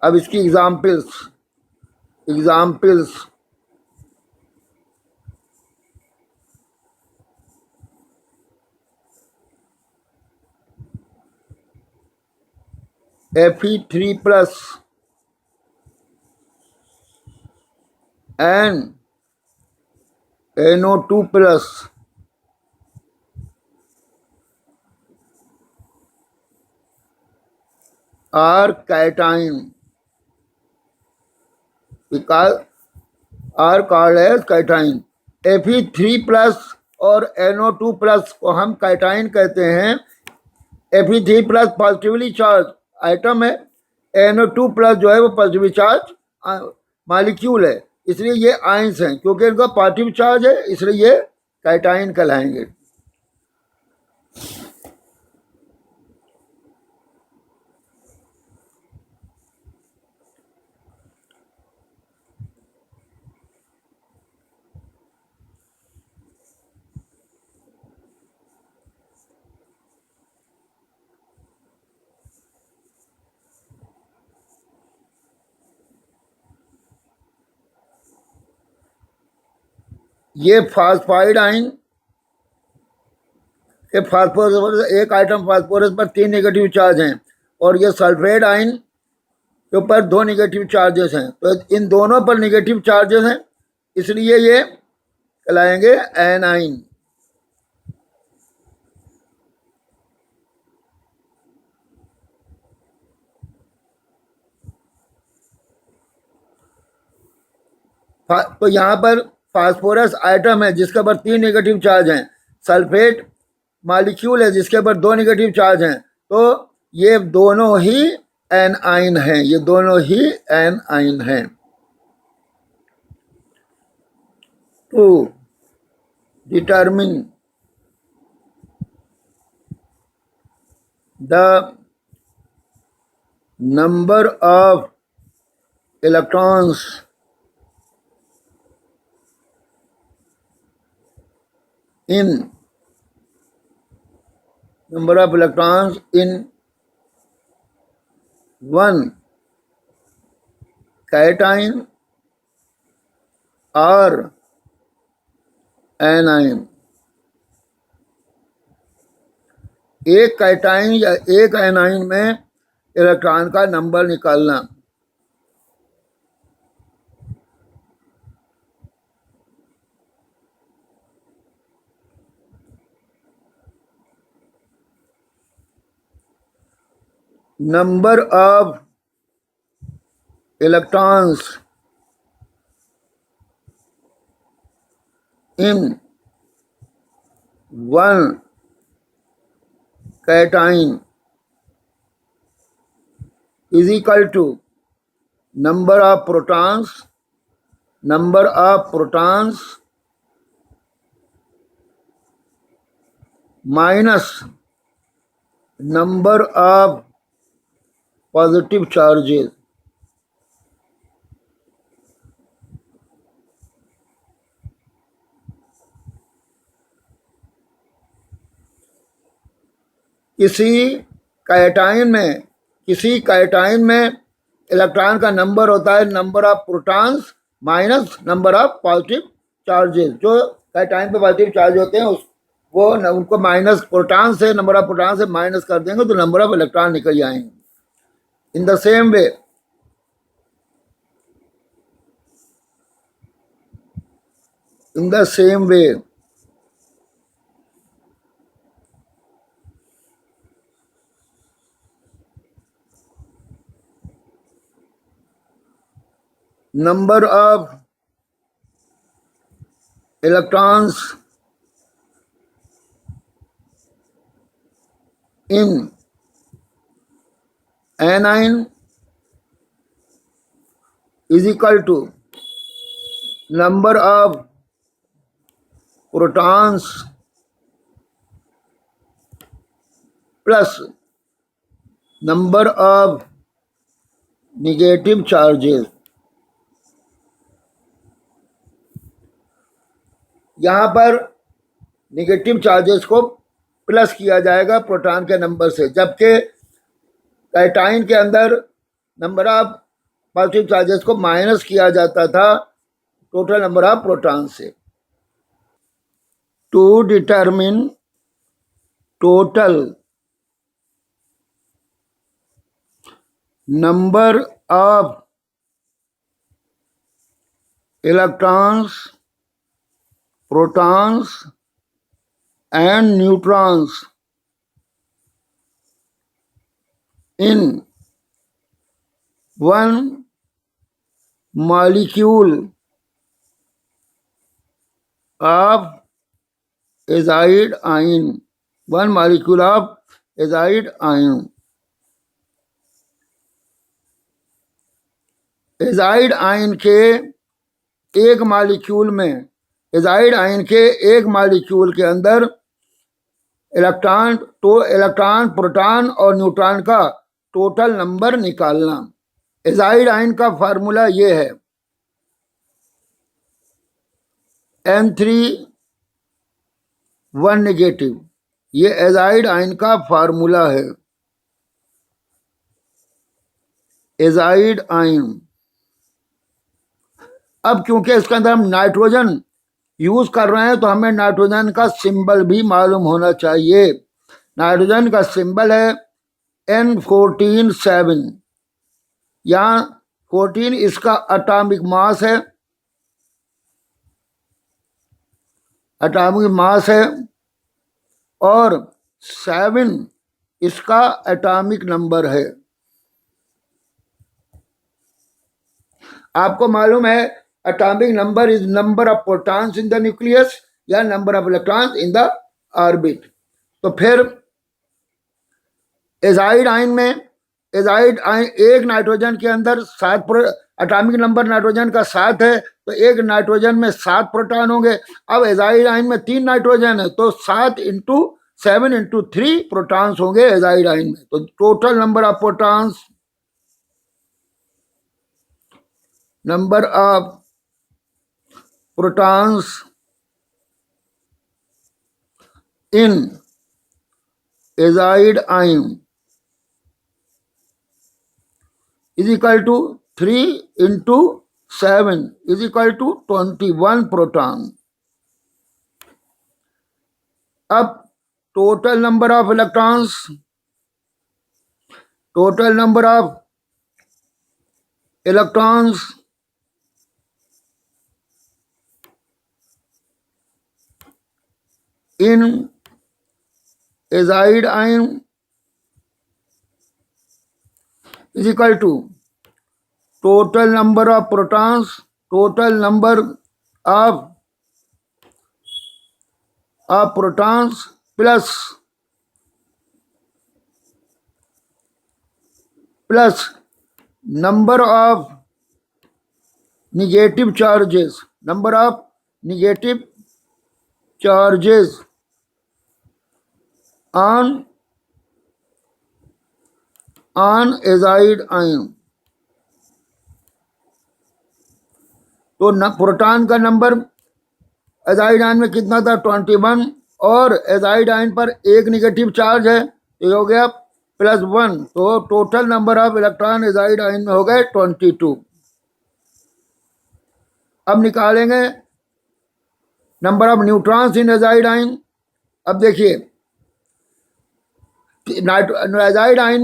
अब इसकी examples Fe3+ and NO2+ are cation because are called as cation. Fe3+ और NO2+ को हम कैटाइन कहते हैं. Fe3+ पॉजिटिवली चार्ज आइटम है, NO2+ जो है वो पॉजिटिव चार्ज मॉलिक्यूल है, इसलिए ये आयंस हैं. क्योंकि इनका पॉजिटिव चार्ज है इसलिए ये कैटाइन कहलाएंगे. ये फास्फाइड आयन के फास्फोरस, एक आइटम फास्फोरस पर 3 नेगेटिव चार्ज हैं और ये सल्फेट आयन के ऊपर 2 नेगेटिव चार्जेस हैं. तो इन दोनों पर नेगेटिव चार्जेस हैं इसलिए ये कहलाएंगे एनाइन. तो यहाँ पर फास्फोरस आइटम है जिसके ऊपर 3 नेगेटिव चार्ज हैं, सल्फेट मॉलिक्यूल है जिसके ऊपर 2 नेगेटिव चार्ज हैं. तो ये दोनों ही एनाइन हैं. To determine the number of electrons in one cation or anion. एक कैटाइन या एक एनाइन में इलेक्ट्रॉन का नंबर निकालना. number of electrons in one cation is equal to number of protons minus number of positive charges. किसी cation में electron का number होता है number of protons minus number of positive charges. जो cation पे positive charge होते हैं वो उनको माइनस प्रोटॉन से, नंबर ऑफ प्रोटॉन से माइनस कर देंगे तो नंबर ऑफ इलेक्ट्रॉन निकल जाएंगे। In the same way number of electrons in anion is equal to number of protons plus number of negative charges। यहाँ पर निगेटिव चार्जेस को प्लस किया जाएगा प्रोटॉन के नंबर से, जबकि कैटाइन के अंदर नंबर ऑफ पॉजिटिव चार्जेस को माइनस किया जाता था टोटल नंबर ऑफ प्रोटॉन से। To determine total number of electrons, protons and neutrons in one molecule of azide ion, one molecule of azide ion। Azide ion के एक molecule में, azide ion के एक मॉलिक्यूल के अंदर इलेक्ट्रॉन, प्रोटॉन और neutron का टोटल नंबर निकालना। एजाइड आयन का फार्मूला ये है N3 1 नेगेटिव, ये एजाइड आयन का फार्मूला है। एजाइड आयन, अब क्योंकि इसके अंदर हम नाइट्रोजन यूज कर रहे हैं तो हमें नाइट्रोजन का सिंबल भी मालूम होना चाहिए। नाइट्रोजन का सिंबल है N14 7। यहाँ 14 इसका एटॉमिक मास है, और 7 इसका एटॉमिक नंबर है। आपको मालूम है atomic number is number of protons in the nucleus या number of electrons in the orbit. तो फिर एजाइड आयन में, एजाइड आयन एक नाइट्रोजन के अंदर 7, एटॉमिक नंबर नाइट्रोजन का 7 है तो एक नाइट्रोजन में 7 प्रोटॉन होंगे। अब एजाइड आयन में 3 नाइट्रोजन है तो 7 × 7 × 3 प्रोटॉन्स होंगे एजाइड आयन में। तो total number of protons, number of protons in azide ion is equal to 3 × 7 is equal to 21 proton। अब total number of electrons, total number of electrons in azide ion is equal to total number of protons, total number of protons plus number of negative charges, number of negative charges on azide ion। तो proton का number azide ion में कितना था 21, और azide ion पर एक negative charge है तो ये हो गया +1। तो total number of electron azide ion में हो गए 22। अब निकालेंगे number of neutrons in azide ion. अब देखिए नाइजाइड आयन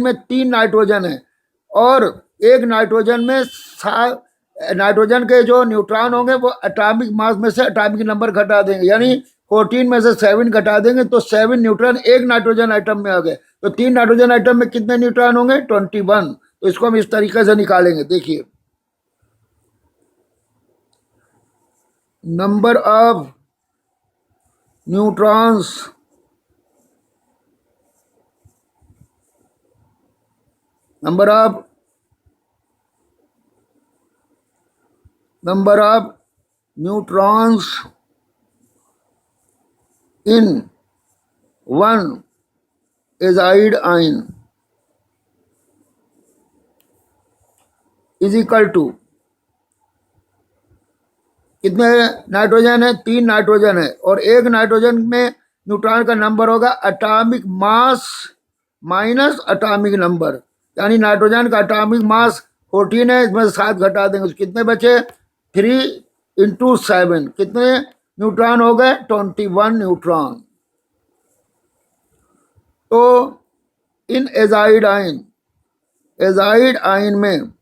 में 3 नाइट्रोजन है और एक नाइट्रोजन में नाइट्रोजन के जो न्यूट्रॉन होंगे वो एटॉमिक मास में से एटॉमिक नंबर घटा देंगे, यानी 14 में से 7 घटा देंगे तो 7 न्यूट्रॉन एक नाइट्रोजन आइटम में आ गए। तो 3 नाइट्रोजन आइटम में कितने न्यूट्रॉन होंगे? 21। तो इसको हम इस तरीके से निकालेंगे। देखिए number of neutrons number of neutrons in one azide ion is equal to, कितने नाइट्रोजन है? 3 नाइट्रोजन है और एक नाइट्रोजन में न्यूट्रॉन का नंबर होगा atomic mass minus atomic number, यानी नाइट्रोजन का एटॉमिक मास 14 है, इसमें से 7 घटा देंगे तो कितने बचे? 3 × 7 कितने न्यूट्रॉन हो गए? 21 न्यूट्रॉन। तो इन एजाइड आयन में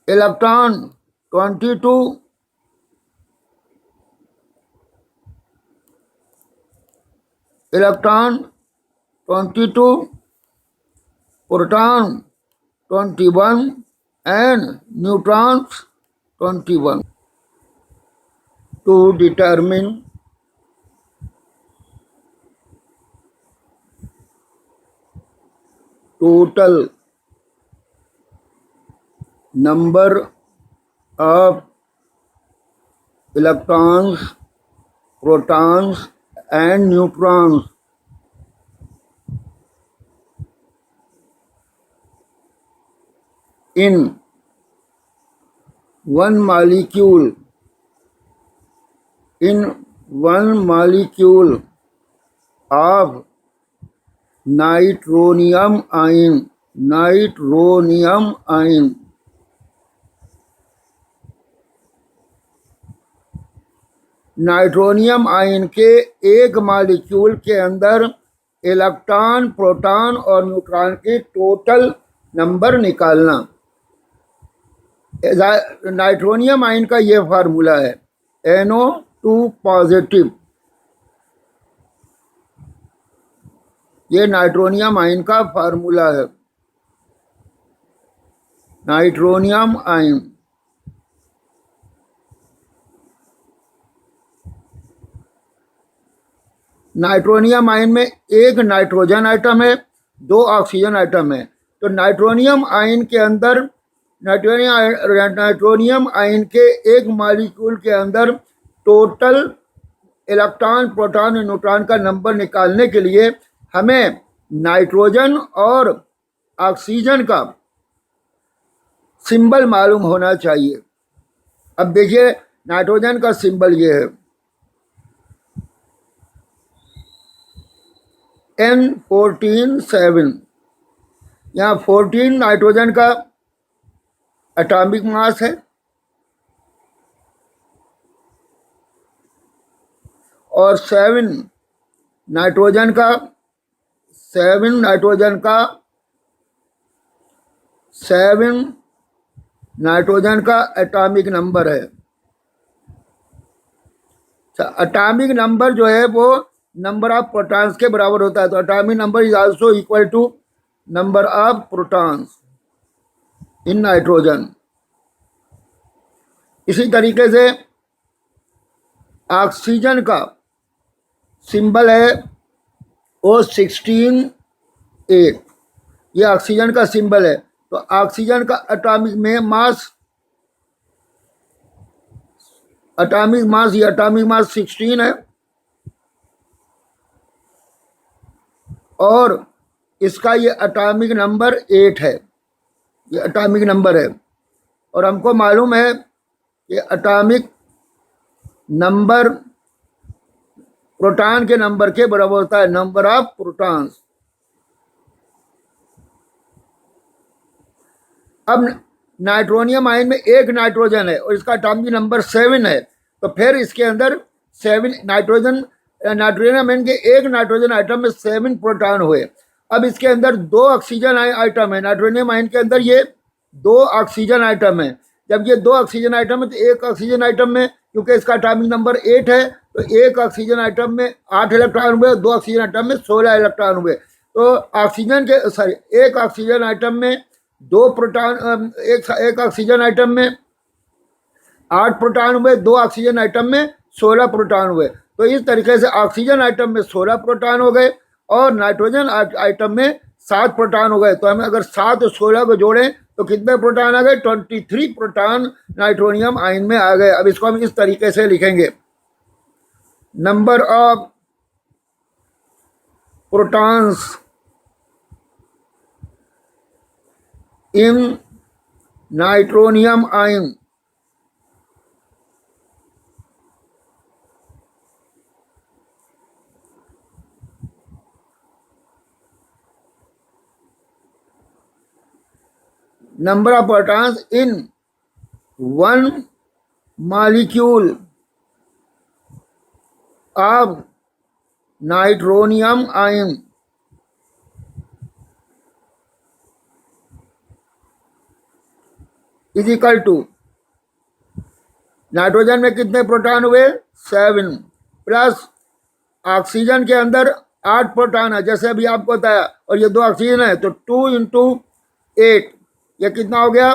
electron 22, proton 21 and neutrons 21. To determine total number of electrons, protons and neutrons in one molecule of nitronium ion nitronium ion के एक मॉलिक्यूल के अंदर इलेक्ट्रॉन, प्रोटॉन और न्यूट्रॉन के टोटल नंबर निकालना। नाइट्रोनियम आयन का ये फार्मूला है NO2 पॉजिटिव, ये नाइट्रोनियम आयन का फार्मूला है। नाइट्रोनियम आयन में एक नाइट्रोजन आइटम है, 2 ऑक्सीजन आइटम है। तो नाइट्रोनियम आयन के अंदर नाइट्रोनियम आयन के एक मॉलिक्यूल के अंदर टोटल इलेक्ट्रॉन, प्रोटॉन और न्यूट्रॉन का नंबर निकालने के लिए हमें नाइट्रोजन और ऑक्सीजन का सिंबल मालूम होना चाहिए। अब देखिए नाइट्रोजन का सिंबल ये है N14 यहाँ 14 नाइट्रोजन का एटॉमिक मास है और 7 नाइट्रोजन का एटॉमिक नंबर है। एटॉमिक नंबर जो है वो नंबर ऑफ प्रोटॉन्स के बराबर होता है। तो atomic number is also equal to number of protons in nitrogen. इसी तरीके से ऑक्सीजन का सिंबल है O16 8, ये ऑक्सीजन का सिंबल है। तो ऑक्सीजन का एटॉमिक मास 16 है और इसका ये एटॉमिक नंबर 8 है, ये एटॉमिक नंबर है। और हमको मालूम है कि एटॉमिक नंबर प्रोटॉन के नंबर के बराबर होता है, नंबर ऑफ प्रोटॉन्स। अब नाइट्रोनियम आयन में एक नाइट्रोजन है और इसका एटॉमिक नंबर 7 है, तो फिर इसके अंदर 7 नाइट्रोजन, नाइट्रोजन आयन के एक नाइट्रोजन आइटम में 7 प्रोटॉन हुए। अब इसके अंदर 2 ऑक्सीजन आइटम है, नाइट्रोनियम आयन के अंदर ये 2 ऑक्सीजन आइटम है। जब ये 2 ऑक्सीजन आइटम है तो एक ऑक्सीजन आइटम में, क्योंकि इसका एटॉमिक नंबर 8 है, तो एक ऑक्सीजन आइटम में 8 इलेक्ट्रॉन हुए, 2 ऑक्सीजन आइटम में 16 इलेक्ट्रॉन हुए। तो ऑक्सीजन के एक ऑक्सीजन आइटम में 2 प्रोटॉन, एक ऑक्सीजन आइटम में 8 प्रोटॉन हुए, 2 ऑक्सीजन आइटम में 16 प्रोटॉन हुए। तो इस तरीके से ऑक्सीजन आइटम में 16 प्रोटॉन हो गए और नाइट्रोजन आइटम में 7 प्रोटॉन हो गए। तो हमें अगर 7 और 16 को जोड़ें तो कितने प्रोटॉन आ गए? 23 प्रोटॉन नाइट्रोनियम आयन में आ गए। अब इसको हम इस तरीके से लिखेंगे, number of protons in nitronium ion number of protons in one molecule of nitronium ion is equal to, nitrogen में कितने प्रोटॉन हुए? 7 प्लस ऑक्सीजन के अंदर 8 प्रोटॉन है जैसे अभी आपको बताया, और ये 2 ऑक्सीजन है, तो 2 इंटू 8 ये कितना हो गया?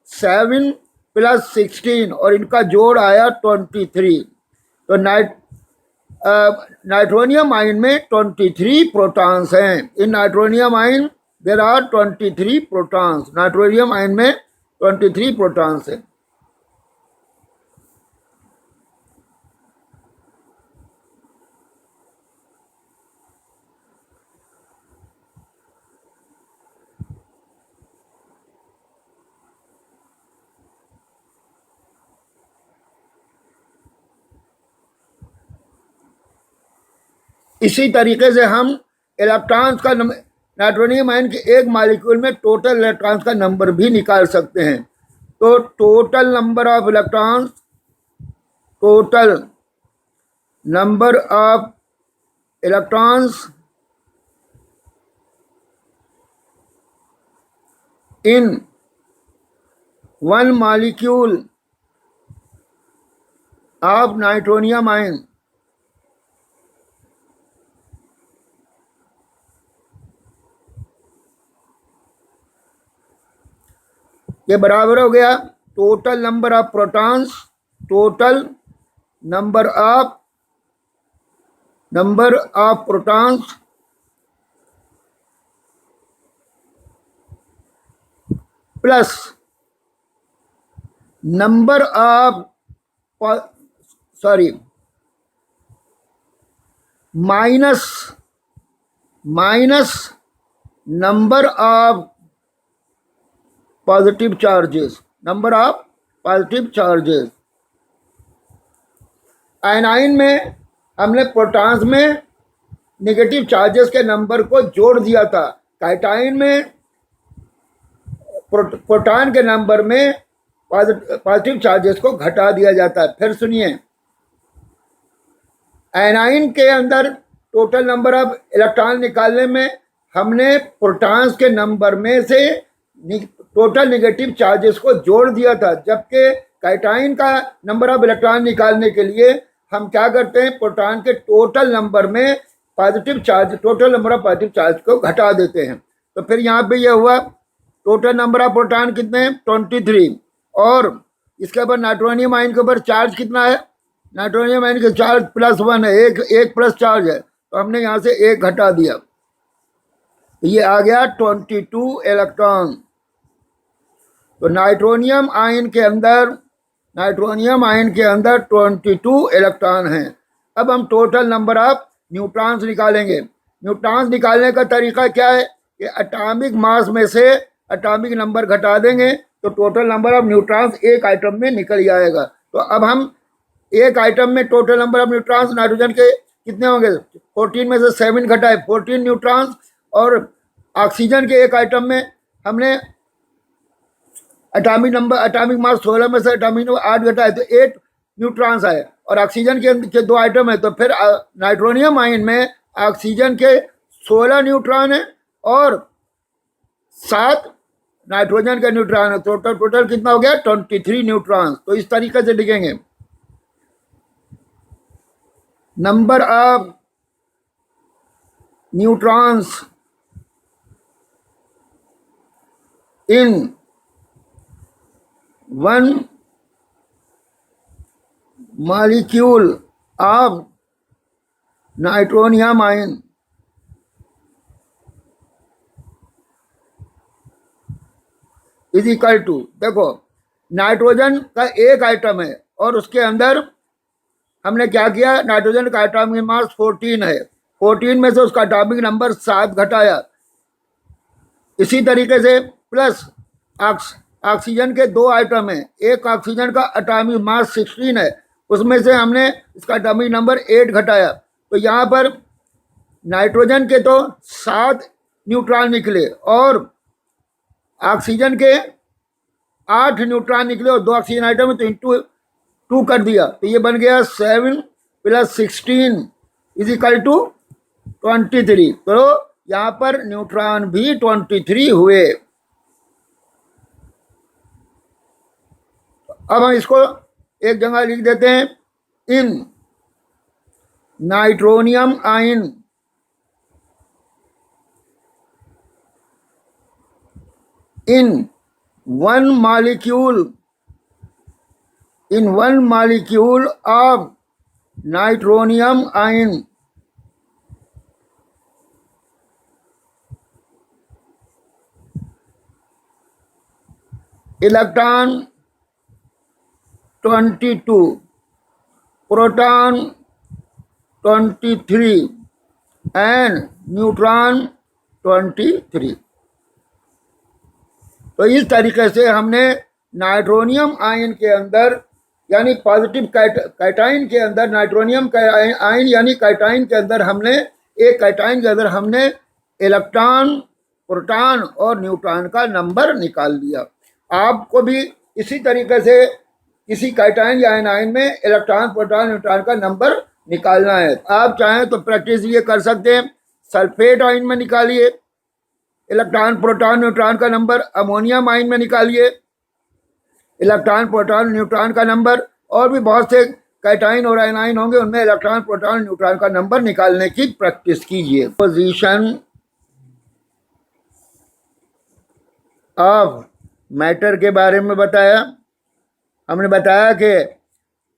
7 प्लस 16 और इनका जोड़ आया 23। तो नाइट्रोनियम आयन में 23 प्रोटॉन्स हैं। In nitronium ion there are 23 protons. Nitronium ion में 23 प्रोटॉन्स हैं। इसी तरीके से हम इलेक्ट्रॉन्स का नाइट्रोनियम आयन के एक मॉलिक्यूल में टोटल इलेक्ट्रॉन्स का नंबर भी निकाल सकते हैं। तो total number of electrons, total number of electrons in one molecule of nitronium ion ये बराबर हो गया total number of protons, total number of protons plus number of minus number of positive charges, number of positive charges. आयनाइन में हमने protons में negative charges के number को जोड़ दिया था, काइटाइन में प्रोटॉन के नंबर में पॉजिटिव चार्जेस को घटा दिया जाता है। फिर सुनिए, आयनाइन के अंदर टोटल नंबर ऑफ इलेक्ट्रॉन निकालने में हमने प्रोटॉन्स के नंबर में से टोटल नेगेटिव चार्जेस को जोड़ दिया था, जबकि काइटाइन का नंबर ऑफ इलेक्ट्रॉन निकालने के लिए हम क्या करते हैं? प्रोटॉन के टोटल नंबर में positive charge, total number of positive charge को घटा देते हैं। तो फिर यहाँ पे ये हुआ टोटल नंबर ऑफ प्रोटॉन कितने हैं? 23। और इसके ऊपर नाइट्रोनियम आयन के ऊपर चार्ज कितना है? नाइट्रोनियम आयन का चार्ज +1 है, एक प्लस चार्ज है, तो हमने यहाँ से 1 घटा दिया, तो ये आ गया 22 इलेक्ट्रॉन। तो नाइट्रोनियम आयन के अंदर 22 इलेक्ट्रॉन हैं। अब हम टोटल नंबर ऑफ न्यूट्रॉन्स निकालेंगे। न्यूट्रॉन्स निकालने का तरीका क्या है कि एटॉमिक मास में से एटॉमिक नंबर घटा देंगे तो टोटल नंबर ऑफ न्यूट्रॉन्स एक आइटम में निकल जाएगा। तो अब हम एक आइटम में total number of neutrons nitrogen के कितने होंगे? 14 में से 7 घटाए 14 न्यूट्रॉन्स, और ऑक्सीजन के एक आइटम में हमने एटॉमिक मास 16 में से एटॉमिक नंबर 8 घटा है तो 8 न्यूट्रॉन्स आए। और ऑक्सीजन के 2 आइटम है तो फिर नाइट्रोनियम आयन में ऑक्सीजन के 16 न्यूट्रॉन है और 7 नाइट्रोजन का न्यूट्रॉन है। टोटल कितना हो गया? 23 न्यूट्रॉन्स। तो इस तरीके से लिखेंगे number of neutrons in one molecule of nitronium ion is equal to, देखो नाइट्रोजन का एक आइटम है और उसके अंदर हमने क्या किया, नाइट्रोजन का एटॉमिक मास 14 है, 14 में से उसका एटॉमिक नंबर 7 घटाया। इसी तरीके से प्लस ऑक्सीजन के 2 आइटम हैं, एक ऑक्सीजन का एटॉमिक मास 16 है, उसमें से हमने इसका एटॉमिक नंबर 8 घटाया। तो यहाँ पर नाइट्रोजन के तो 7 न्यूट्रॉन निकले और ऑक्सीजन के 8 न्यूट्रॉन निकले और 2 ऑक्सीजन आइटम है तो इंटू 2 कर दिया तो ये बन गया 7 + 16 इज इक्वल टू 23। तो यहाँ पर न्यूट्रॉन भी 23 हुए। अब हम इसको एक जगह लिख देते हैं, in nitronium ion in one molecule of nitronium ion electron 22, proton 23 and neutron 23। तो इस तरीके से हमने नाइट्रोनियम आयन के अंदर यानी पॉजिटिव कैटाइन के अंदर नाइट्रोनियम आयन यानी कैटाइन के अंदर हमने एक कैटाइन के अंदर हमने इलेक्ट्रॉन, प्रोटॉन और न्यूट्रॉन का नंबर निकाल लिया। आपको भी इसी तरीके से किसी कैटाइन या आयन में इलेक्ट्रॉन, प्रोटॉन, न्यूट्रॉन का नंबर निकालना है। आप चाहें तो प्रैक्टिस ये कर सकते हैं, सल्फेट आयन में निकालिए इलेक्ट्रॉन, प्रोटॉन, न्यूट्रॉन का नंबर, अमोनियम आयन में निकालिए इलेक्ट्रॉन, प्रोटॉन, न्यूट्रॉन का नंबर, और भी बहुत से कैटाइन और आयनाइन होंगे उनमें इलेक्ट्रॉन, प्रोटॉन, न्यूट्रॉन का नंबर निकालने की प्रैक्टिस कीजिए। पोजीशन ऑफ मैटर के बारे में बताया। हमने बताया कि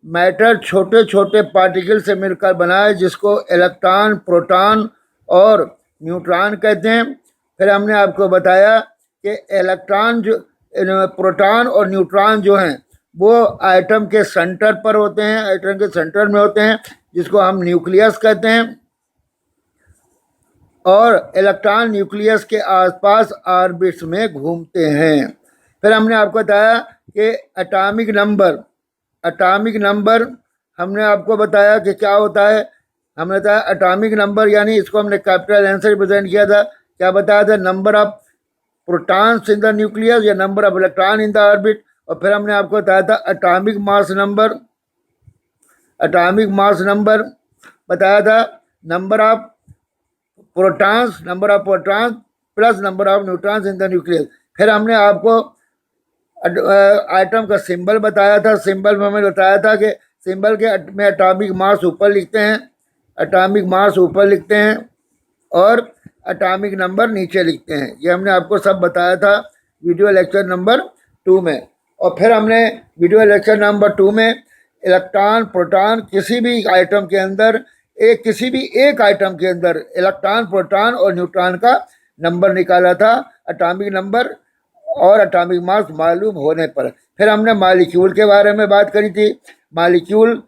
मैटर छोटे छोटे पार्टिकल से मिलकर बना है जिसको इलेक्ट्रॉन, प्रोटॉन और न्यूट्रॉन कहते हैं। फिर हमने आपको बताया कि इलेक्ट्रॉन जो प्रोटॉन और न्यूट्रॉन जो हैं वो आइटम के सेंटर पर होते हैं, आइटम के सेंटर में होते हैं जिसको हम न्यूक्लियस कहते हैं, और इलेक्ट्रॉन न्यूक्लियस के आसपास ऑर्बिट्स में घूमते हैं। फिर हमने आपको बताया कि एटॉमिक नंबर हमने आपको बताया कि क्या होता है। हमने बताया एटॉमिक नंबर यानी इसको हमने कैपिटल एन से रिप्रेजेंट किया था। क्या बताया था? Number of protons in the nucleus या number of electron in the orbit. और फिर हमने आपको बताया था एटॉमिक मास नंबर बताया था, number of protons plus number of neutrons in the nucleus. फिर हमने आपको आइटम का सिंबल बताया था। सिंबल में हमें बताया था कि सिंबल के में एटॉमिक मास ऊपर लिखते हैं और एटॉमिक नंबर नीचे लिखते हैं। ये हमने आपको सब बताया था वीडियो लेक्चर नंबर 2 में। और फिर हमने वीडियो लेक्चर नंबर 2 में इलेक्ट्रॉन, प्रोटॉन किसी भी आइटम के अंदर किसी भी एक आइटम के अंदर इलेक्ट्रॉन, प्रोटॉन और न्यूट्रॉन का नंबर निकाला था, एटॉमिक नंबर और एटॉमिक मास मालूम होने पर। फिर हमने मॉलिक्यूल के बारे में बात करी थी। मॉलिक्यूल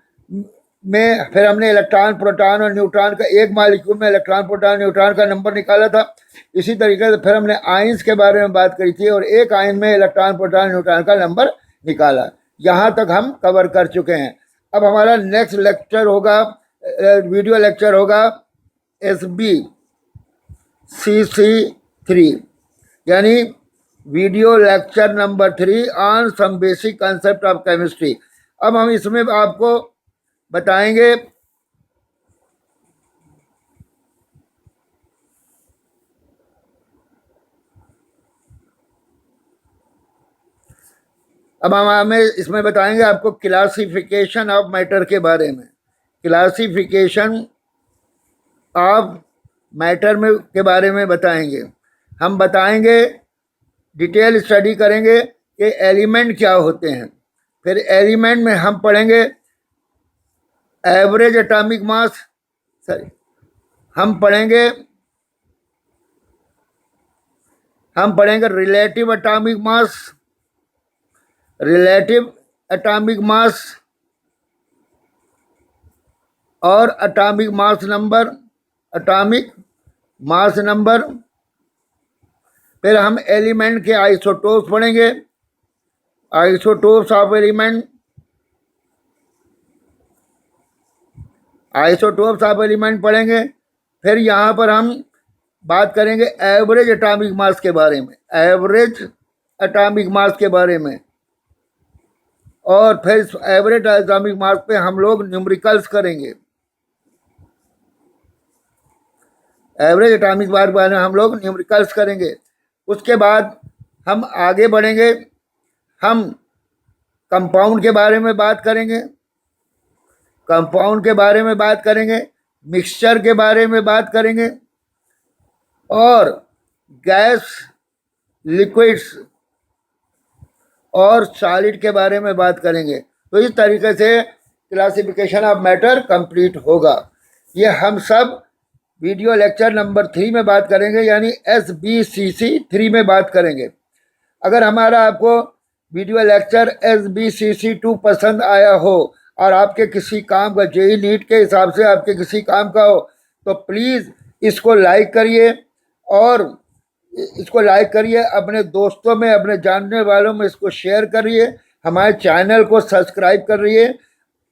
में फिर हमने इलेक्ट्रॉन, प्रोटॉन और न्यूट्रॉन का एक मॉलिक्यूल में इलेक्ट्रॉन, प्रोटॉन, न्यूट्रॉन का नंबर निकाला था। इसी तरीके से फिर हमने आयंस के बारे में बात करी थी और एक आयन में इलेक्ट्रॉन, प्रोटॉन, न्यूट्रॉन का नंबर निकाला। यहाँ तक हम कवर कर चुके हैं। अब हमारा नेक्स्ट लेक्चर होगा, वीडियो लेक्चर होगा SBCC3 यानी video lecture number 3 on some basic concept of chemistry. अब हम इसमें आपको बताएंगे अब हम हमें इसमें बताएंगे आपको क्लासिफिकेशन ऑफ मैटर के बारे में। क्लासिफिकेशन ऑफ मैटर में के बारे में बताएंगे। हम बताएंगे, डिटेल स्टडी करेंगे कि एलिमेंट क्या होते हैं। फिर एलिमेंट में हम पढ़ेंगे एवरेज एटॉमिक मास, सॉरी हम पढ़ेंगे relative atomic mass, atomic mass और एटॉमिक मास नंबर। फिर हम एलिमेंट के आइसोटोप्स पढ़ेंगे, आइसोटोप्स ऑफ एलिमेंट पढ़ेंगे। फिर यहाँ पर हम बात करेंगे एवरेज एटॉमिक मास के बारे में, और फिर एवरेज एटॉमिक मास पे हम लोग न्यूमेरिकल्स करेंगे। एवरेज एटॉमिक मास के बारे में हम लोग न्यूमेरिकल्स करेंगे। उसके बाद हम आगे बढ़ेंगे, हम कंपाउंड के बारे में बात करेंगे, मिक्सचर के बारे में बात करेंगे, और गैस, लिक्विड्स और सॉलिड के बारे में बात करेंगे। तो इस तरीके से क्लासिफिकेशन ऑफ मैटर कंप्लीट होगा। ये हम सब वीडियो लेक्चर नंबर 3 में बात करेंगे, यानी SBCC 3 में बात करेंगे। अगर हमारा आपको वीडियो लेक्चर SBCC 2 पसंद आया हो और आपके किसी काम का JEE नीट के हिसाब से आपके किसी काम का हो, तो प्लीज़ इसको लाइक करिए, और अपने दोस्तों में, अपने जानने वालों में इसको शेयर करिए। हमारे चैनल को सब्सक्राइब करिए।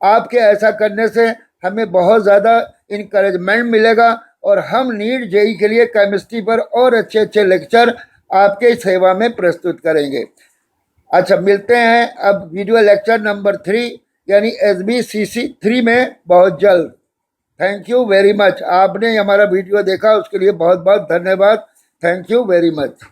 आपके ऐसा करने से हमें बहुत ज़्यादा इनकरेजमेंट मिलेगा, और हम नीट JEE के लिए केमिस्ट्री पर और अच्छे लेक्चर आपके सेवा में प्रस्तुत करेंगे। अच्छा, मिलते हैं अब वीडियो लेक्चर नंबर 3 यानी SBCC 3 में बहुत जल्द। Thank you very much. आपने हमारा वीडियो देखा उसके लिए बहुत बहुत धन्यवाद। Thank you very much.